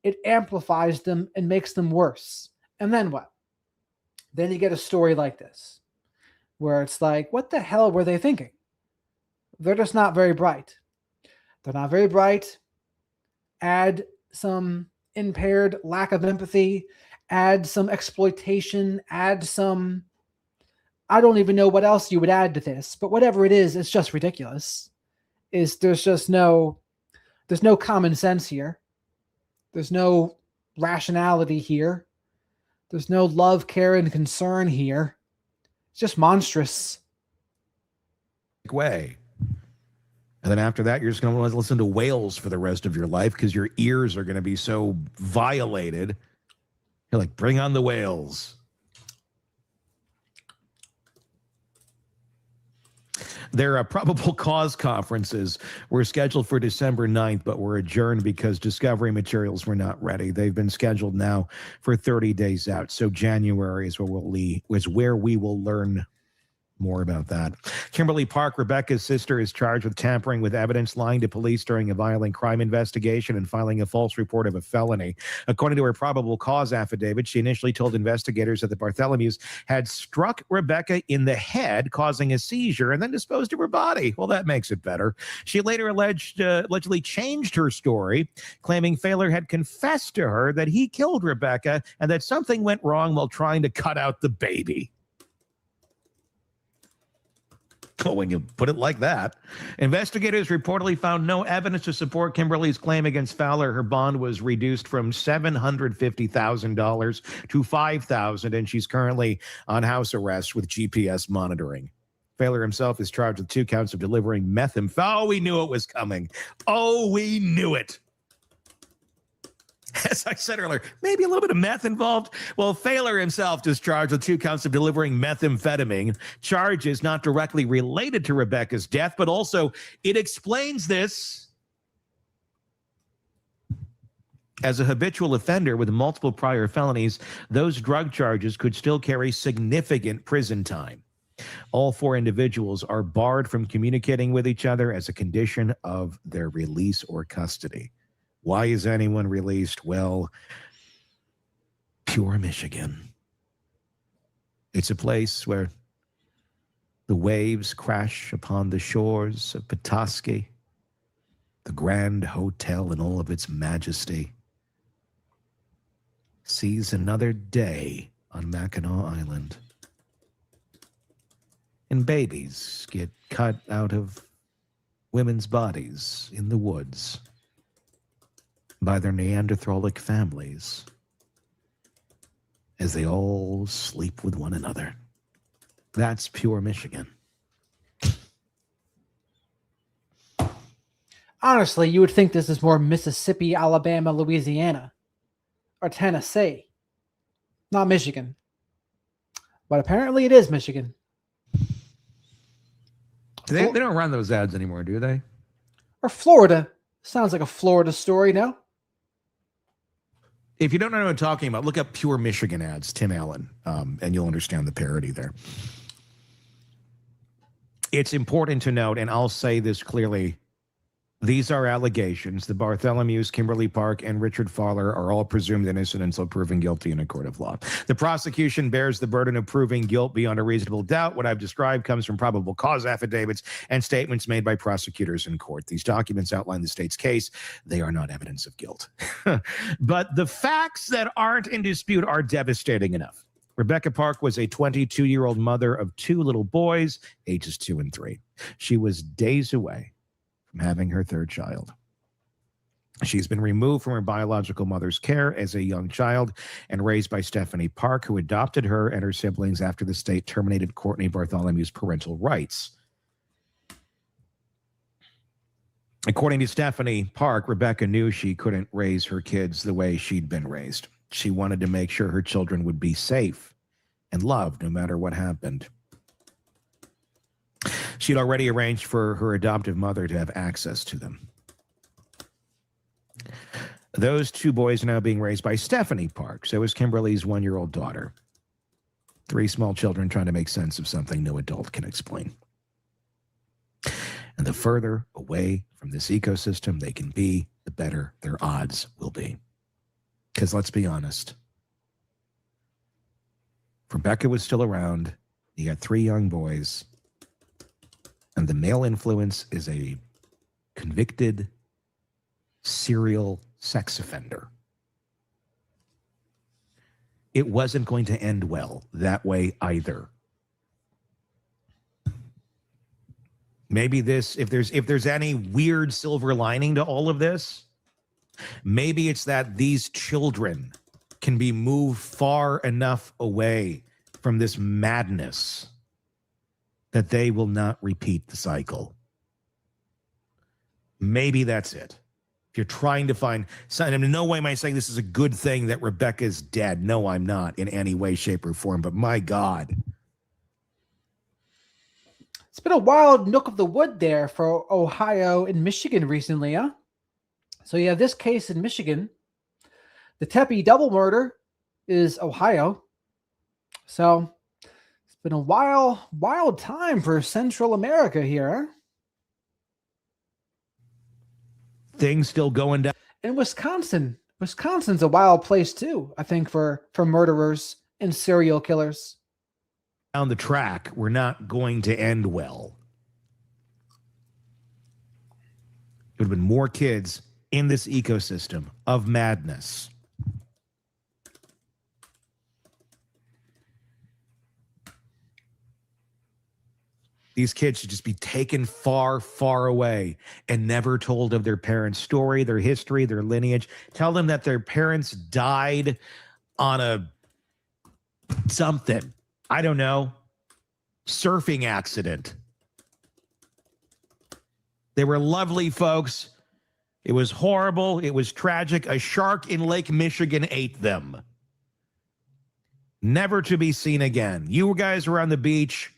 it amplifies them and makes them worse. And then what? Then you get a story like this, where it's like, what the hell were they thinking? They're just not very bright. They're not very bright. Add some impaired lack of empathy, add some exploitation, add some, I don't even know what else you would add to this, but whatever it is, it's just ridiculous. There's no common sense here. There's no rationality here. There's no love, care, and concern here. It's just monstrous. Way. And then after that, you're just going to listen to wails for the rest of your life because your ears are going to be so violated. You're like, bring on the wails. Their probable cause conferences were scheduled for December 9th, but were adjourned because discovery materials were not ready. They've been scheduled now for 30 days out. So January is where we will learn more about that. Kimberly Park, Rebecca's sister, is charged with tampering with evidence, lying to police during a violent crime investigation, and filing a false report of a felony. According to her probable cause affidavit, she initially told investigators that the Bartholomews had struck Rebecca in the head, causing a seizure, and then disposed of her body. Well, that makes it better. She later allegedly changed her story, claiming Failer had confessed to her that he killed Rebecca and that something went wrong while trying to cut out the baby. Well, when you put it like that. Investigators reportedly found no evidence to support Kimberly's claim against Fowler. Her bond was reduced from $750,000 to $5,000, and she's currently on house arrest with GPS monitoring. Fowler himself is charged with 2 counts of delivering methamphetamine. Oh, we knew it was coming. Oh, we knew it. As I said earlier, maybe a little bit of meth involved. Well, Failer himself is charged with 2 counts of delivering methamphetamine, charges not directly related to Rebecca's death, but also it explains this. As a habitual offender with multiple prior felonies, those drug charges could still carry significant prison time. All 4 individuals are barred from communicating with each other as a condition of their release or custody. Why is anyone released? Well, pure Michigan. It's a place where the waves crash upon the shores of Petoskey, the Grand Hotel in all of its majesty sees another day on Mackinac Island. And babies get cut out of women's bodies in the woods by their Neanderthalic families as they all sleep with one another. That's pure Michigan. Honestly, you would think this is more Mississippi, Alabama, Louisiana, or Tennessee, not Michigan. But apparently it is Michigan. They don't run those ads anymore, do they? Or Florida. Sounds like a Florida story, no? If you don't know what I'm talking about, look up Pure Michigan ads, Tim Allen, and you'll understand the parody there. It's important to note, and I'll say this clearly, these are allegations. The Bartholomews, Kimberly Park, and Richard Fowler are all presumed innocent until proven guilty in a court of law. The prosecution bears the burden of proving guilt beyond a reasonable doubt. What I've described comes from probable cause affidavits and statements made by prosecutors in court. These documents outline the state's case. They are not evidence of guilt. But the facts that aren't in dispute are devastating enough. Rebecca Park was a 22-year-old mother of 2 little boys, ages 2 and 3. She was days away from having her 3rd child. She's been removed from her biological mother's care as a young child and raised by Stephanie Park, who adopted her and her siblings after the state terminated Courtney Bartholomew's parental rights. According to Stephanie Park, Rebecca knew she couldn't raise her kids the way she'd been raised. She wanted to make sure her children would be safe and loved no matter what happened. She'd already arranged for her adoptive mother to have access to them. Those 2 boys are now being raised by Stephanie Park. So is Kimberly's 1-year-old daughter. 3 small children trying to make sense of something no adult can explain. And the further away from this ecosystem they can be, the better their odds will be. Because let's be honest, if Rebecca was still around, you got 3 young boys, and the male influence is a convicted serial sex offender. It wasn't going to end well that way either. Maybe this, if there's any weird silver lining to all of this, maybe it's that these children can be moved far enough away from this madness that they will not repeat the cycle. Maybe that's it. If you're trying to find, and in no way am I saying this is a good thing that Rebecca's dead. No, I'm not in any way, shape, or form, but my God. It's been a wild nook of the wood there for Ohio and Michigan recently, huh? So you have this case in Michigan. The Tepe double murder is Ohio. So it's been a wild time for Central America here, huh? Things still going down. In Wisconsin. Wisconsin's a wild place too, I think, for murderers and serial killers. Down the track, we're not going to end well. There would have been more kids in this ecosystem of madness. These kids should just be taken far, far away and never told of their parents' story, their history, their lineage. Tell them that their parents died on a something. I don't know. Surfing accident. They were lovely folks. It was horrible. It was tragic. A shark in Lake Michigan ate them. Never to be seen again. You guys were on the beach,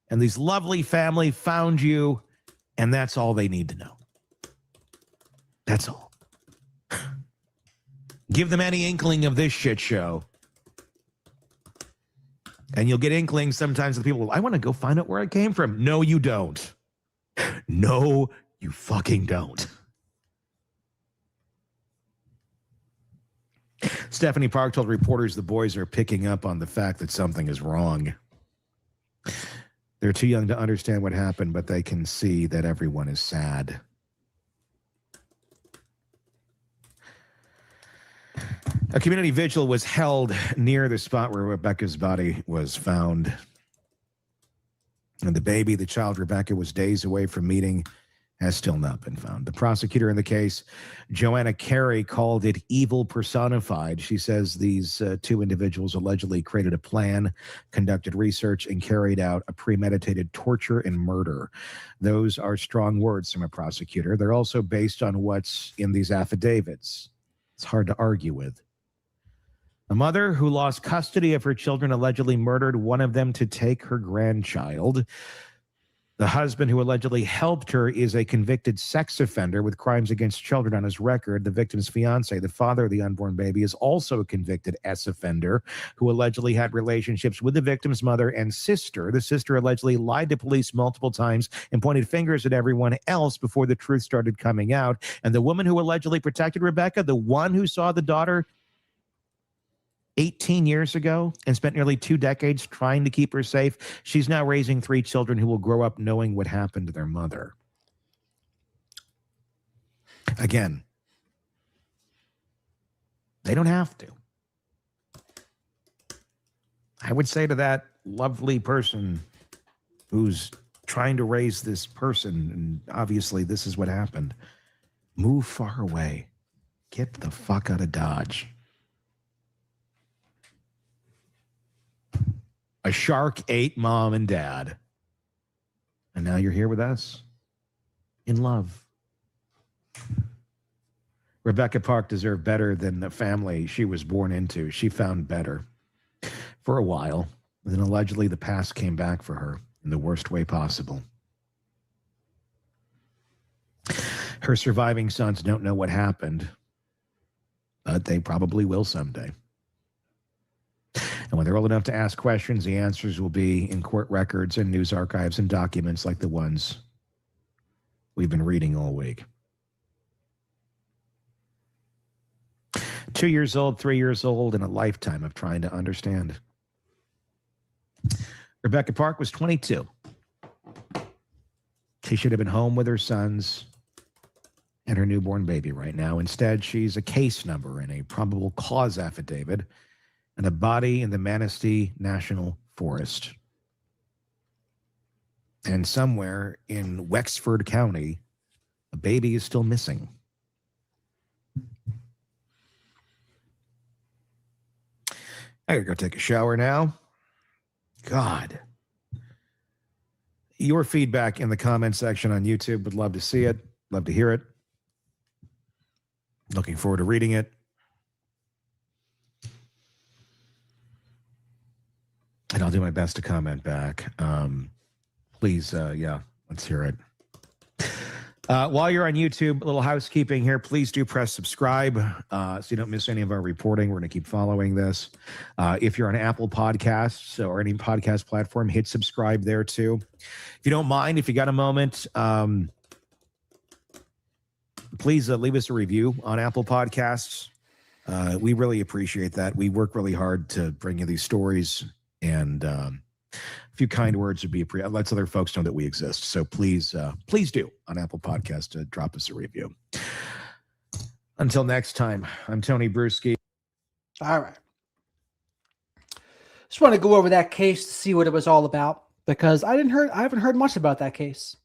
and these lovely family found you, and that's all they need to know. That's all. Give them any inkling of this shit show, and you'll get inklings sometimes of people, I want to go find out where I came from. No, you don't. No, you fucking don't. Stephanie Park told reporters the boys are picking up on the fact that something is wrong. They're too young to understand what happened, but they can see that everyone is sad. A community vigil was held near the spot where Rebecca's body was found. And the child Rebecca was days away from meeting, has still not been found. The prosecutor in the case, Joanna Carey, called it evil personified. She says these 2 individuals allegedly created a plan, conducted research, and carried out a premeditated torture and murder. Those are strong words from a prosecutor. They're also based on what's in these affidavits. It's hard to argue with. A mother who lost custody of her children allegedly murdered one of them to take her grandchild. The husband who allegedly helped her is a convicted sex offender with crimes against children on his record. The victim's fiance, the father of the unborn baby, is also a convicted S offender who allegedly had relationships with the victim's mother and sister. The sister allegedly lied to police multiple times and pointed fingers at everyone else before the truth started coming out. And the woman who allegedly protected Rebecca, the one who saw the daughter 18 years ago and spent nearly 2 decades trying to keep her safe, she's now raising 3 children who will grow up knowing what happened to their mother. Again, they don't have to. I would say to that lovely person who's trying to raise this person, and obviously this is what happened, move far away. Get the fuck out of Dodge. A shark ate mom and dad. And now you're here with us. In love. Rebecca Park deserved better than the family she was born into. She found better for a while. And then allegedly the past came back for her in the worst way possible. Her surviving sons don't know what happened, but they probably will someday. And when they're old enough to ask questions, the answers will be in court records and news archives and documents like the ones we've been reading all week. 2 years old, 3 years old, and a lifetime of trying to understand. Rebecca Park was 22. She should have been home with her sons and her newborn baby right now. Instead, she's a case number in a probable cause affidavit and a body in the Manistee National Forest. And somewhere in Wexford County, a baby is still missing. I gotta go take a shower now. God. Your feedback in the comment section on YouTube. Would love to see it. Love to hear it. Looking forward to reading it. And I'll do my best to comment back. Please, let's hear it. While you're on YouTube, a little housekeeping here. Please do press subscribe so you don't miss any of our reporting. We're going to keep following this. If you're on Apple Podcasts or any podcast platform, hit subscribe there too. If you don't mind, if you got a moment, please leave us a review on Apple Podcasts. We really appreciate that. We work really hard to bring you these stories, and a few kind words would be appreciated. Lets other folks know that we exist. So please do on Apple Podcast to drop us a review. Until next time, I'm Tony Bruschi. All right. Just want to go over that case to see what it was all about, because I haven't heard much about that case.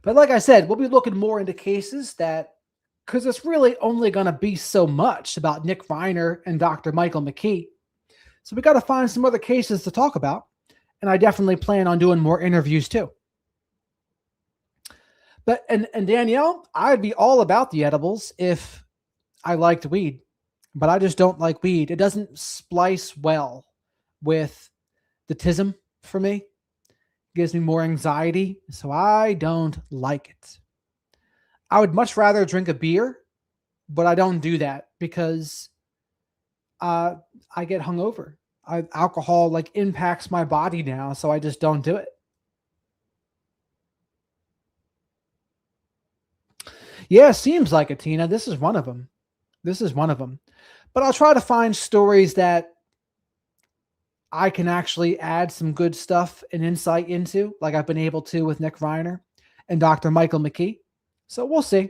But like I said, we'll be looking more into cases because it's really only going to be so much about Nick Reiner and Dr. Michael McKee. So we got to find some other cases to talk about. And I definitely plan on doing more interviews too. But and Danielle, I'd be all about the edibles if I liked weed, but I just don't like weed. It doesn't splice well with the tism for me. It gives me more anxiety, so I don't like it. I would much rather drink a beer, but I don't do that because I get hungover. Alcohol impacts my body now, so I just don't do it. Yeah, seems like it, Tina. This is one of them. But I'll try to find stories that I can actually add some good stuff and insight into, like I've been able to with Nick Reiner and Dr. Michael McKee. So we'll see.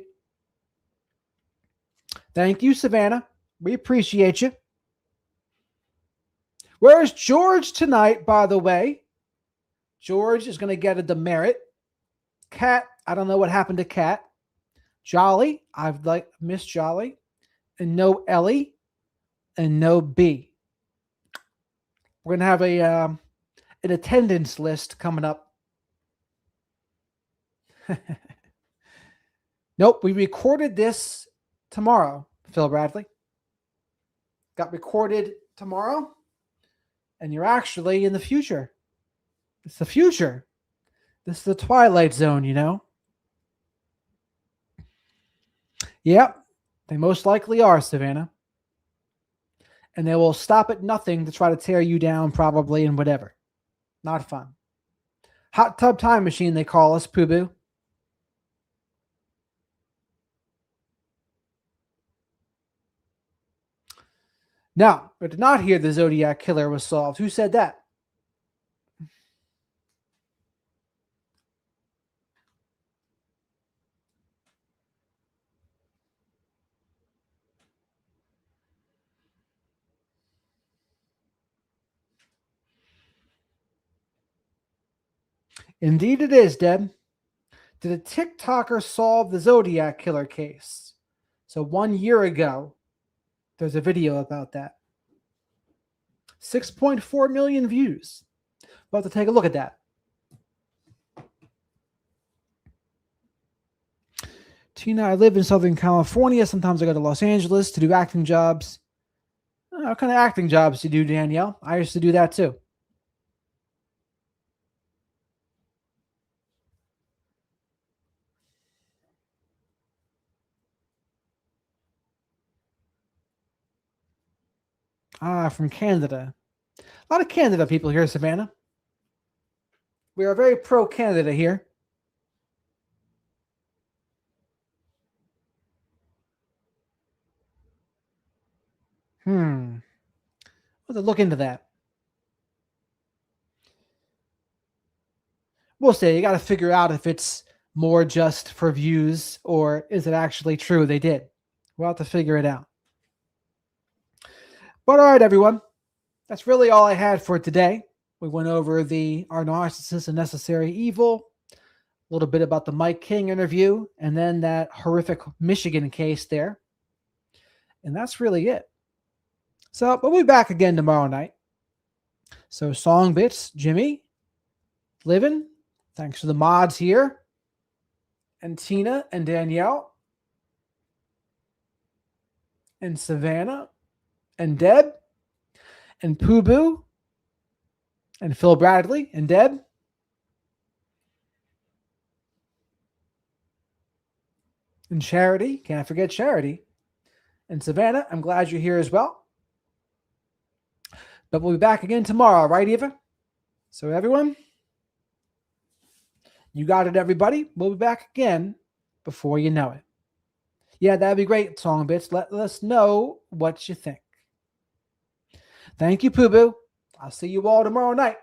Thank you, Savannah. We appreciate you. Where's George tonight, by the way? George is going to get a demerit. Kat, I don't know what happened to Kat. Jolly, I've Miss Jolly. And no Ellie. And no B. We're going to have an attendance list coming up. Nope, we recorded this tomorrow, Phil Bradley. Got recorded tomorrow. And you're actually in the future. It's the future. This is the Twilight Zone, you know? Yep, they most likely are, Savannah. And they will stop at nothing to try to tear you down, probably, and whatever. Not fun. Hot tub time machine, they call us, Poo Boo. Now, I did not hear the Zodiac Killer was solved. Who said that? Indeed it is, Deb. Did a TikToker solve the Zodiac Killer case? So 1 year ago, there's a video about that. 6.4 million views. We'll have to take a look at that. Tina, I live in Southern California. Sometimes I go to Los Angeles to do acting jobs. What kind of acting jobs do you do, Danielle? I used to do that too. From Canada. A lot of Canada people here, Savannah. We are very pro-Canada here. We'll have to look into that. We'll see. You got to figure out if it's more just for views or is it actually true they did. We'll have to figure it out. But all right, everyone. That's really all I had for today. We went over our Narcissists and Necessary Evil, a little bit about the Mike King interview, and then that horrific Michigan case there. And that's really it. So we'll be back again tomorrow night. So Song Bits, Jimmy, Livin, thanks to the mods here, and Tina and Danielle, and Savannah, and Deb, and Poo Boo, and Phil Bradley, and Deb, and Charity, can't forget Charity, and Savannah, I'm glad you're here as well. But we'll be back again tomorrow, right, Eva? So everyone, you got it, everybody. We'll be back again before you know it. Yeah, that'd be great, Song Bits. Let us know what you think. Thank you, Poo Boo. I'll see you all tomorrow night.